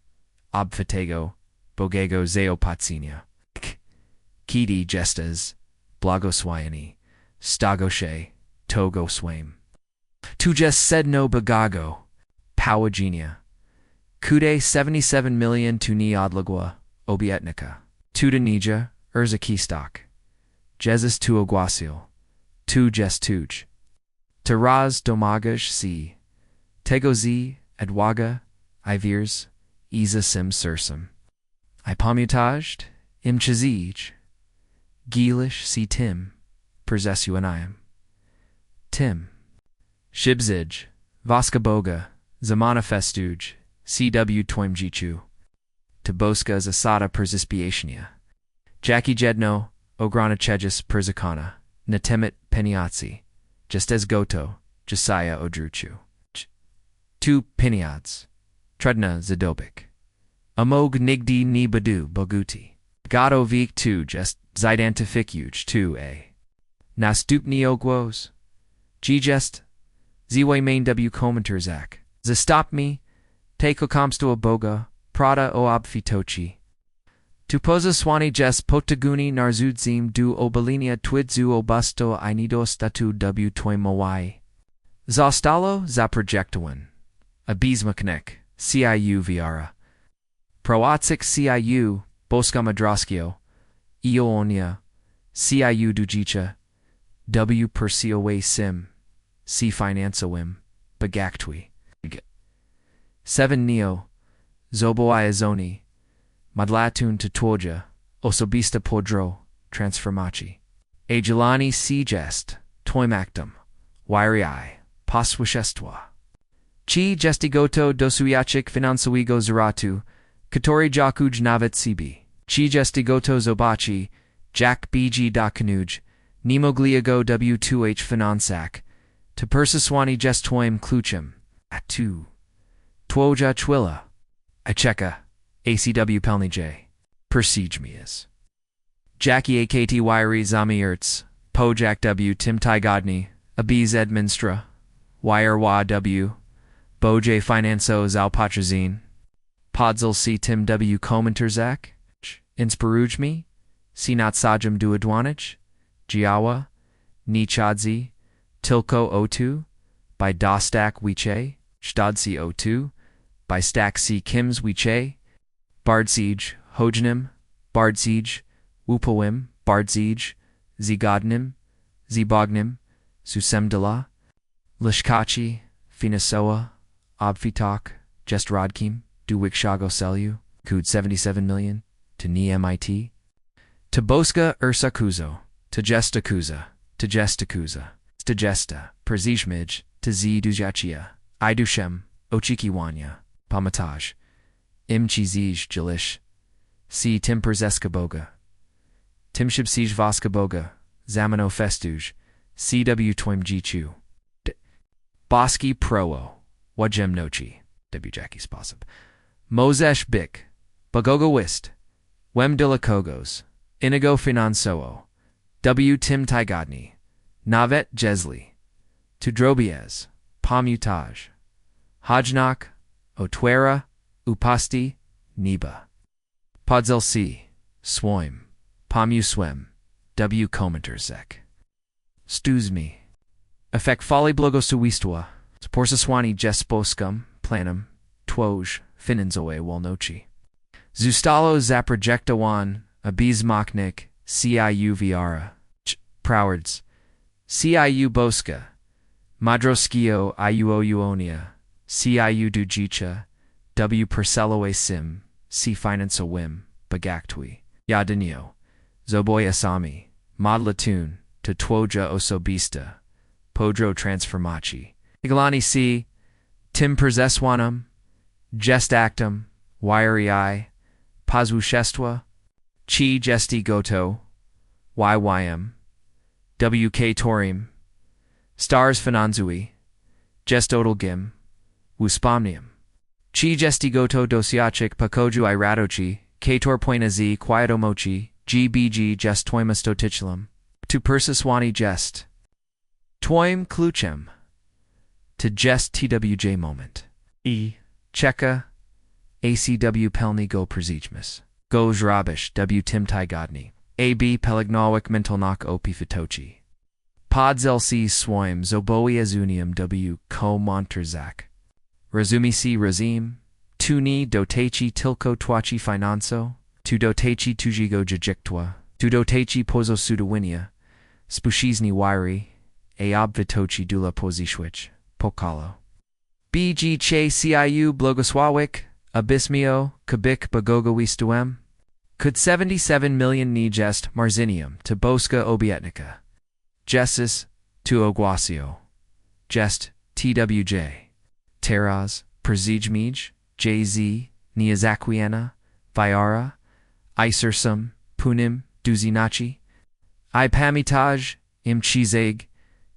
obfitego, bogego zeo patsinia. Kidi gestas, blagoswayani, stagoshe, togo swame. Tu jest sedno bagago, powagenia. Kude 77 million tu ni odlagwa, obietnica. Tu denija, urzakistok. Jesus tu ogłasil. Tu jest tuj. Teraz domagaj c. Tego z, edwaga, ivirs, iza sim sursum. I pomutajed, im chazij. Gilish c tim, perzesuaniam. Tim. Shibzij, vaska boga, zamana festuj, cw toimjichu. Taboska zasada perzispiatinia. Jackie jedno, ograna chegis perzikana, natemit peniatsi, gestes goto, Josiah odruchu. Tu piniads, tredna zadobik. Amog nigdi ni badu boguti. Gato vik tu jest zidantificuj tu a. Nastupni ogwos. Gest, ziwe main w commenterzak. Zastop me, teko komsto a boga, prada o obfitochi. Tu poza swani jest potaguni narzudzim du obalinia twidzu obusto inido statu w toimowai. Zostalo zaprojektowan. Abizmaknek, CIU Viara. Proatsik CIU, Boska Madraskio, Ionia, CIU Dujicha, W Persiowe Sim, C Finansowim, Bagaktwi. 7 Neo, Zoboiazoni, Madlatun Tatoja, Osobista Podro, Transformachi. Agelani C Jest, Toimactum, Wirii, Paswishestva. Chi Gestigoto Dosuyachik Finansuigo Zeratu, Katori Jakuj Navet Sibi. Chi Gestigoto Zobachi, Jack BG Dakanuj, Nemogliago W2H Finansak, Tapersaswani Gestoim Kluchim, Atu. Twoja Twilla, Icheka, ACW Pelnij, Persijmias. Jackie AKT Wiry Zami Ertz, Pojak W Tim Godney, Abiz Edminstra, Wire Wa W, Boj Finanso Zalpatrazine, Podzil C Tim W Komenterzak, Inspirujmi, Sinat Sajam Duadwanich, Jiawa, Nichadzi, Tilko O2, by Dostak Wiche, Stadsi O2, by Stack C Kims Wiche, Bardsiege, Hojnim, Bardsiege, Wupawim, Bardsiege, Zigodnim, Zibognim, Susemdala, Lishkachi, Finasoa, Obfitok, Jestrodkim, Duwikshago Selu, Kud 77 million, to Ni MIT, to Boska Ursakuzo, to Gestakuza, Perzijmij, to Z Dujachia, Idushem, Ochikiwanya, Pamataj, Imchizij Jalish, C Timperzeskaboga, Timshibsij Voskaboga, Zamano Festuj, CW Toimjichu, Boski Proo, Wajem Nochi, W Jackie Spossib, Mozesh Bik, Bagoga Wist, Wem Dilakogos, Inigo Finansoo, W Tim Tygodny, Navet Jesli, Tudrobiez, Pamutaj, Hajnak, Otwera, Upasti, Niba. Podzel C, Swoim, Pamu Swem, W Komenterzek. Stuzmi. Effect Folly Blogosuistwa, Porsaswani Jesposcum, Planum, Twoj, Finanzoe Walnochi. Zustalo Zaprojektawan, Abizmaknik, CIU Viara, Prowards, CIU Boska, Madroskio Iuonia, CIU Dujicha, W Perseloe Sim, C Finance Wim, Bagaktwi, Yadinio, Zoboy Asami, Modlatun, Totwoja Osobista, Podro Transformachi, Iglani C, Tim Perzeswanum, Gestactum, Wirii, Pazwushestwa, Chi Gesti Goto, YYM, WK Torim, Stars Finanzui, Gestodalgim, Wuspomnium. Chi Gesti Goto Dosiachik Pakoju Iradochi, Kator Poinazi Quietomochi, GBG Jest Toimastotichlam, to Persiswani Jest. Toim Kluchem, to Jest TWJ Moment. E. Cheka, ACW Pelni Go Perzijmis, Go Zrabish W Tim Tygodny, AB Pelagnawik Mentalnak Opi Fitochi. Podzel C Swoim Zoboi Azunium W Ko Monterzak. Razumi C Razim, Tuni Dotechi Tilko Twachi Finanso, Tu Dotechi Tujigo Jajiktwa, Tu Dotechi Pozo Sudawinia, Spushizni Wiri, Aob Vitochi Dula Pozishwich, Pokalo. BG Che CIU Blogosławik, Abismio, Kabik Bagogowistuem, Could 77 million ni Jest Marzinium to Boska Obietnica. Jessis, Tu Ogłasio. Jest, TWJ. Teraz, Perzijmij, JZ, Niazaquiena, Viara, Isersum, Punim, Duzinachi, Ipamitaj, Imchizeg,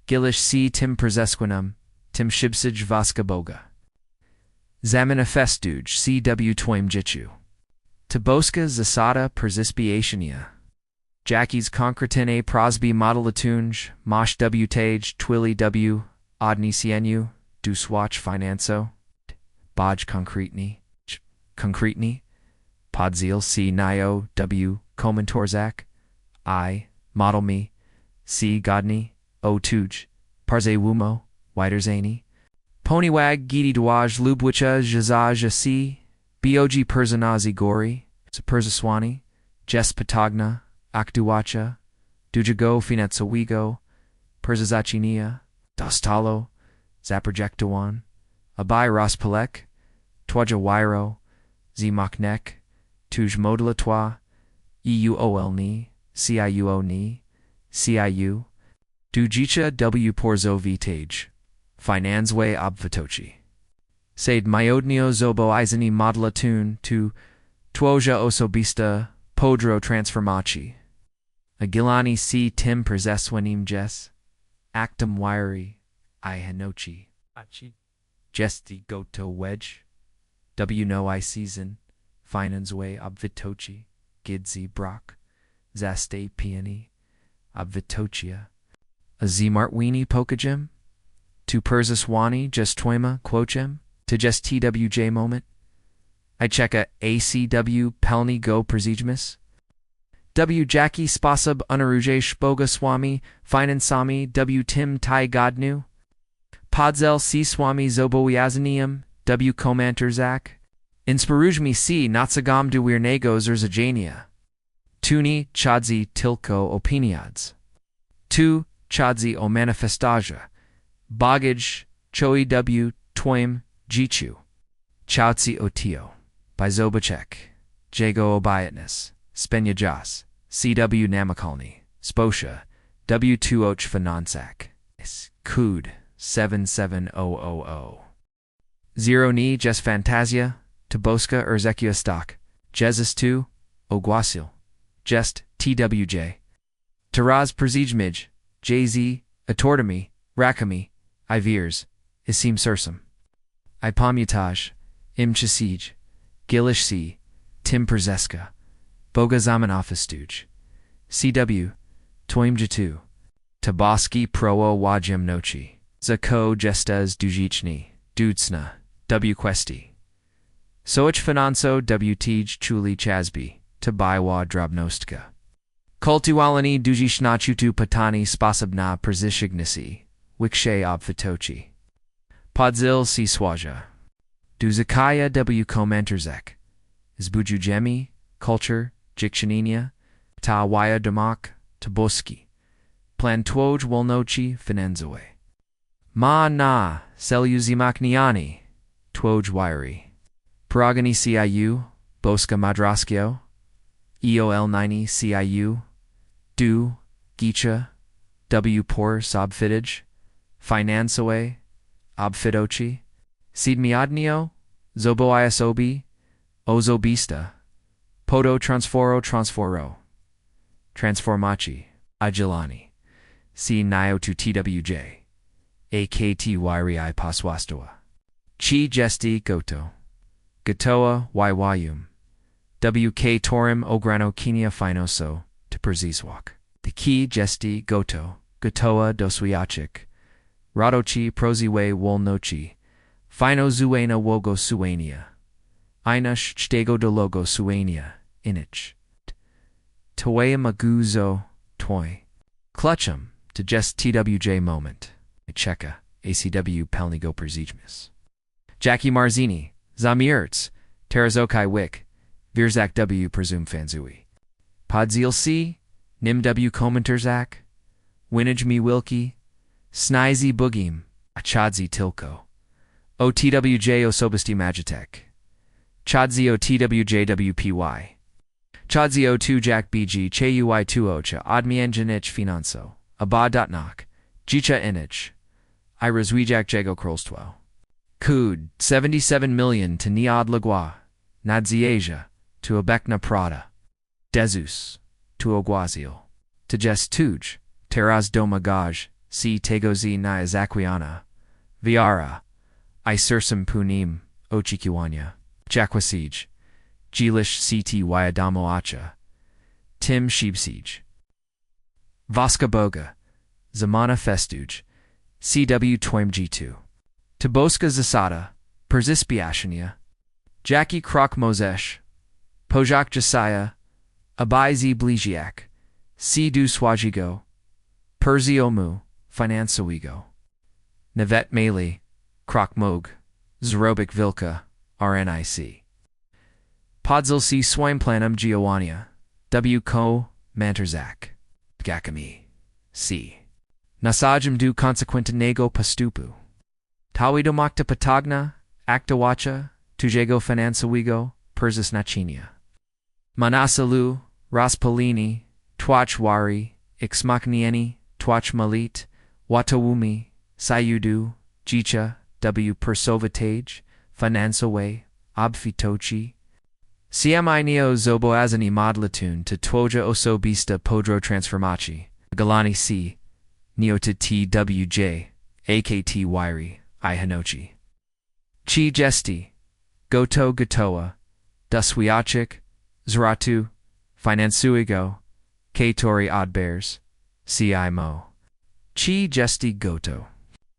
Gilish C Tim Perzesquinum, Tim Shibsij Voskaboga. Zamanifestuj CW Toimjichu. Taboska Zasada Perzispiatiania. Jackie's Concretin A Prosby Modelatunj, Mosh W Tage, Twilly W, Odni Sienu, Duswatch Finanso, Boj Concretni, Podzil C Nio W, Komentorzak, I, Model Me, C Godni, O Tuj, Parze Wumo, Widerzani, Ponywag Gidi Dwaj Lubwicha Jazaj Si, Bog Persanazi Gori, Seperzaswani, Jes Patagna, Akduwacha, Dujago Finetsawigo, Perzazachinia, Dostalo, Zaprojektawan, Abai Raspalek, Twaja Wairo, Zimaknek, Tuj Modalatwa, EUOL Ni, CIUO Ni, CIU, Dujicha W Porzo Vitage, Finanzwe Obvatochi. Said Myodnio Zobo Izani Modelatun to Twoja Osobista Podro Transformachi. Agilani C Tim Perzeswanim Jes, Actum Wiry, I Hanochi, Achi, Jesti Goto Wedge, W No I Season, Finanzwe Obvitochi, Gidzi Brock, Zaste Peony, Obvitochia, a Zmartweenie Pokagem, to Perzaswani Just Twoima Quochem, to Just TWJ Moment, I check a ACW Pelni Go Perzijmis, W Jackie Spasab Unarujesh Bogaswami, Finansami W Tim Tai Godnu, Podzel C Swami Zoboiazanium, W Komanterzak, Inspirujmi C Natsagam du Wirnego Zerzajania, Tuni Chadzi Tilko Opiniads, Tu Chadzi O Manifestaja, Bagage Choi W Twoim Jichu, Chautzi Otio, by Zobachek, Jago Obiatness, Spenya Jas, CW Namakalni, Sposha, W2 Och Finansak, Cud 77000. Zero Ni Jes Fantasia, Toboska Erzekia Stock, Jesus 2, Ogwasil, Jest TWJ, Taraz Perzijmij, JZ, Atordami, Rakami, Iveers, Isim Sursum, Ipomutaj, Im Chasij, Gilish C, Tim Perzeska, Boga Zamanofistuj, CW, Toimjatu, Tabaski Proo Wajem Nochi, Zako Jestez Dujichni, Dudsna, W Questi, Soich Finanso W Tej Chuli Chasbi, Tabaiwa Drobnostka, Kultualani Dujishnachutu Patani Spasabna Perzishignisi, Wikshe Obfitochi, Podzil C Swaja, Duzakaya W Komenterzek, Zbujujemi, Culture, Jikshaninia, Ta Waya Damak, Taboski, Plantwoj Wolnochi Finanzoe, Ma Na, Selyuzimakniani, Twoj Wiry, Paragani CIU, Boska Madraskio, EOL 90 CIU, Du, Gicha, W Por Sobfidage, Finansoe, Obfidochi, Sidmiadnio, Zobo Iasobi, Ozobista, Podo Transforo, Transformachi, Agilani, C Nio to TWJ, AKT Wiry Paswastoa, Chi Gesti Goto, Gatoa Waiwayum, WK Torim Ograno Kinia Finoso, to Perzizwak, the Ki Gesti Goto, Gatoa Doswiachik, Radochi Proziwe Wolnochi, Fino Zuena Wogo Suania, Einash Stego de Logo Suania, Inich, Toea Maguzo, Toy, Clutchum, to Just TWJ Moment, Cheka, ACW Pelnigo Perzijmis, Jackie Marzini, Zamirts, Terazokai Wick, Virzak W Presume Fanzui, Podzil C, Nim W Komenterzak, Winage Me Wilkie, Snizy Boogim, Achadzi Tilko, OTWJ Osobasti Magitek, Chadzi OTWJWPY, Chadzi O2 Jack BG Chey 2 Ocha Admienjanich Finanso, Abad.Nok, Jicha Inich, Irazwijak Jago Krolstwell, Cud 77 million to Niad Lagua, Nadziasia, to Abekna Prada, Dezus, to Ogwazil, to Jest Tuj, Teraz Domagaj, C Tegozi Nyazaquiana, Viara, Isursum Punim, Ochikiwanya, Jaquasij, Jilish CT Wyadamo Acha, Tim Shibsij, Vaska Boga, Zamana Festuj, CW Twoim G2, Toboska Zasada, Perzispiashania, Jackie Krok Mozesh, Pojak Jasiah, Abai Bliziak, C Du Swajigo, Perziomu, Finansoigo, Navet Meli, Krokmog, Zrobik Vilka, RNIC. Podzilsi Swineplanum Giovannia, W. Ko, Manterzak, Gakami, C. Nasajum du consequenta nego pastupu. Tawidomakta patagna, actawacha, tujego finansawigo, persis nachinia. Manasalu, Raspolini, Twachwari, Ixmaknieni, Twachmalit, Watawumi, Sayudu, Jicha, W. Persovatage, Finansawe, Abfitochi. CMI neo zoboazani modlatun to Twoja osobista podro transformachi, Galani C. Neo to TWJ, AKT Wairi, I Hanochi. Chi Gesti, Goto Gotoa, Duswiachik, Zratu, Finansuigo, Katori Oddbears, CI Mo. Chi Gesti Goto.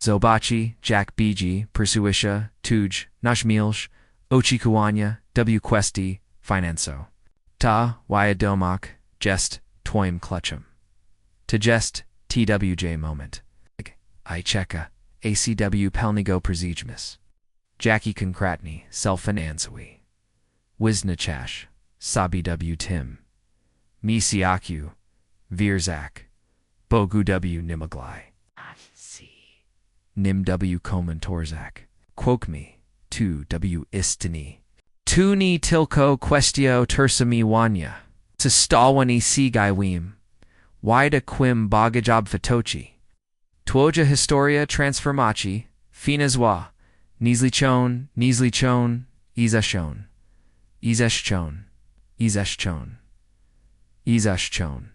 Zobachi, Jack Biji, Persuisha, Tuj, Nashmilsh, Ochikuanya, W. Questi, Finanso. Ta, Wyadomak, Jest, Toim Clutchum. To Jest, TWJ Moment. I Cheka, ACW Pelnigo Prezijmis. Jackie Konkratny, Self-Finansawi. Wisnachash, Sabi W. Tim. Misiaku, Virzak, Bogu W. Nimaglai. Nim W. Koman Torzak. Quokmi, 2 W. Istini. Tuni Tilko Questio Tursami Wanya. Sistalwani Sigaiwim. Wida Quim Bagajob Fatochi. Twoja Historia Transformachi. Finazwa. Nizlichon, Izashon. Izeshchon. Izeshchon. Izashchon.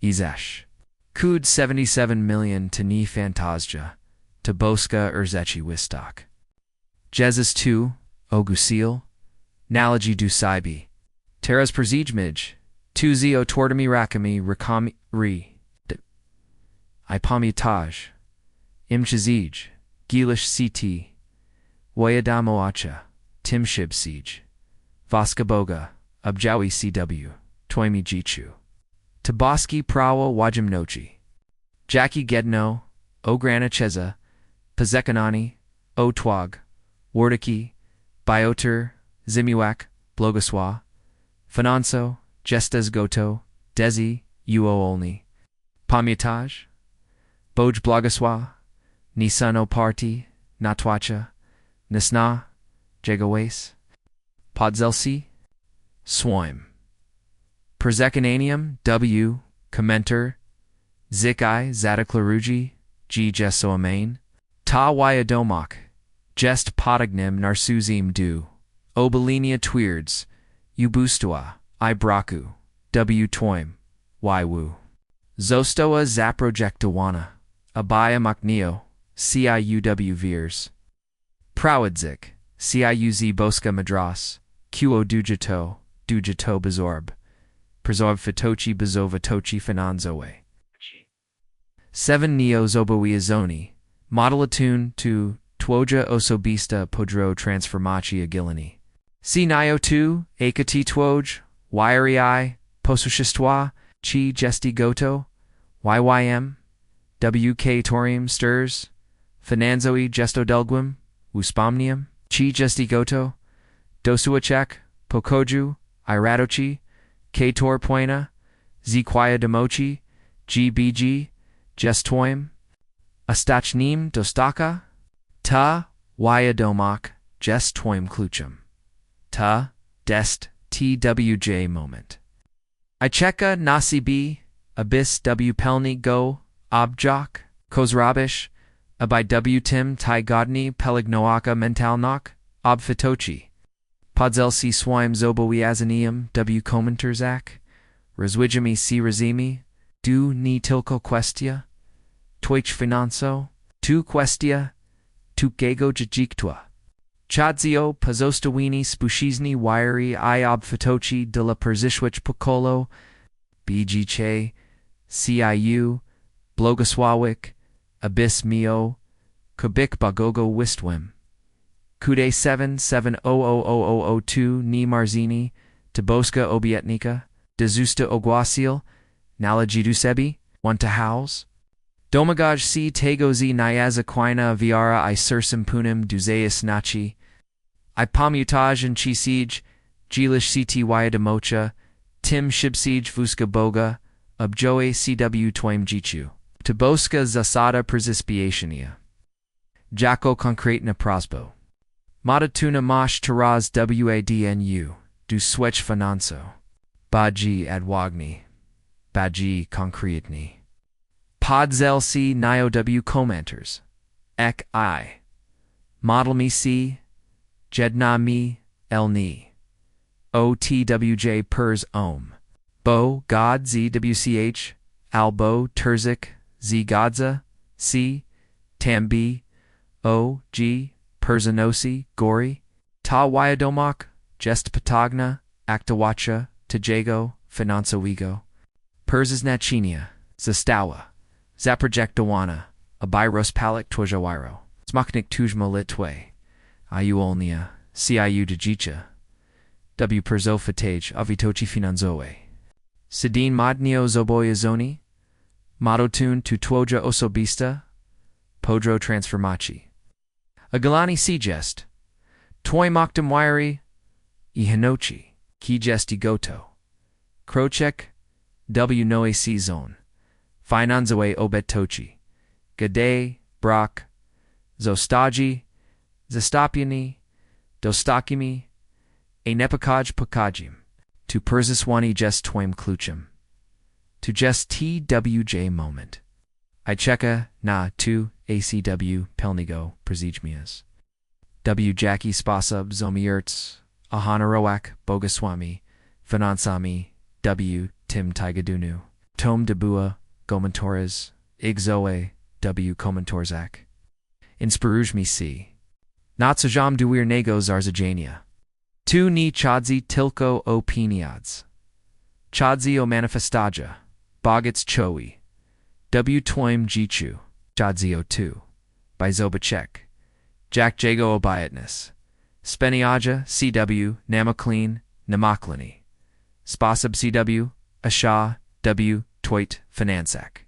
Izesh. Kud 77 million to Ni Fantazja, to Boska Urzechi Wistok. Jesus 2, Ogusil, Nalaji du Saibi, Teras Prezijmij, Tuzi o Tordami Rakami Rakami Ri, Ipamitaj, Imchazij, Gilish CT, Wayadamoacha, Timshib Siege, Voskaboga, Abjawi CW, Toimi Jichu. Tabaski Prawa Wajimnochi. Jackie Gedno, Ograna Cheza, Pazekanani, Otwag, Wardaki, Bioter, Zimiwak, Blogoswa, Finanso, Jestes Goto, Desi, Uo Olni, Pamiataj, Boj Blogoswa, Nisano Party, Natwacha, Nisna, Jegawais, Podzelsi, Swoim. Perzekananium, W. Commenter, Zikai, Zadakleruji, G. Jesoamain, Ta Wyadomak, Jest Potagnim Narsuzim Du, Obelinia Tweards, Ubustua, I Braku, W. Toim, Y. Wu. Zostoa Zaprojektawana, Abaya Makneo, CIUW Veers. Prawadzik, CIUZ Boska Madras, Qo Dujato, Bezorb. Prezorb Fitochi Bezova Tochi Finanzoe. 7 Neo Zoboiazoni, Modelatun to Twoja Osobista Podro Transformachi Agilini. C Nio 2, Akati Twoj, Wiry I, Posushistwa, Chi Gesti Goto, YYM, WK Torium Stirs, Finanzoi Gestodelguim, Uspomnium, Chi Gesti Goto, Dosuachek, Pokoju, Iratochi, Kator Poena, Ziquia Demochi, GBG, Gestoim, Astachnim Dostaka, Ta Wyadomak, Gestoim Kluchum, Ta Dest TWJ Moment. Icheka Nasibi, Abyss W Pelni Go, Objok, Kozrabish, Abai W Tim Tai Godni Pelignoaka Mentalnok, Obfitochi. Podzelsi Swime Zoboiazanium W Komenterzak, Razwijami Si Razimi, Du Ni Tilko Questia, Twich Finanso, Tu Questia, Tu Gego Jajiktua, Chadzio Pazostawini Spushizny Wiry I Obfitochi de la Perzishwich Pocolo, BG Che, CIU, Blogoswawik, Abyss Mio, Kubik Bagogo Wistwim. Kude 7700002 Ni Marzini, Taboska Obietnika, Dezusta Ogwasil, Nalajidusebi, Wanta House, Domagaj si tego z niazaquina viara I sursum punim duzeus nachi. I pomutage and chisij, gilish cty democha, tim shibsij vuska boga, objoe cw twaim jichu. Toboska zasada perzispiatiania. Jako konkretna prosbo. Madatuna mosh taraz wadnu, du swech finanso. Baji adwagni. Baji konkretni. Podzel si nio w commenters. Ek I. Model me si. Jedna mi, elni. OTWJ pers ohm. Bo, God, ZWCH, Albo, Terzik, Z Godza, C, Tambi, O, G, Persanosi, Gori, Ta Wyadomok, Jest Patagna, Actawacha, Tajago, Finansowigo, Persisnachinia, Zastawa, Zaprojektowana, Abiros Palik Twajawiro, Smaknik Tujma Litwe, Iuolnia, CIU Dajicha, W Perzofatage, Avitochi Finanzoe, Sidin Modnio Zoboyazoni, Modotun Tutwoja Osobista, Podro Transformachi. Agalani Sigest, Toy Mokdam Wiry, Ihanochi, Kijesti Goto, Krochek, W Noe C Zone, Finanzoe Obetochi, Gade, Brock, Zostaji, Zastapiani, Dostakimi, A Nepakaj Pakajim, to Persiswani Jest Twaim Kluchim, to Jest TWJ Moment, I cheka na tu ACW Pelnigo Przijmias, W Jackie Spasub Zomierts, Ahanaroak Bogaswami, Finansami, W Tim Tigadunu, Tom Debua, Gomantores, Igzoe, W Komentorzak. Inspirujmi C. Natsajam duir nego zarzajania. Tu ni chadzi tilko o peniads. Chadzi o manifestaja. Bogats choi. W twoim jichu. Chadzi o tu. By Zobachek. Jack Jago obiatness. Speniaja CW Namakleen Namaklani. Spasab CW Asha W Twoit Finansak.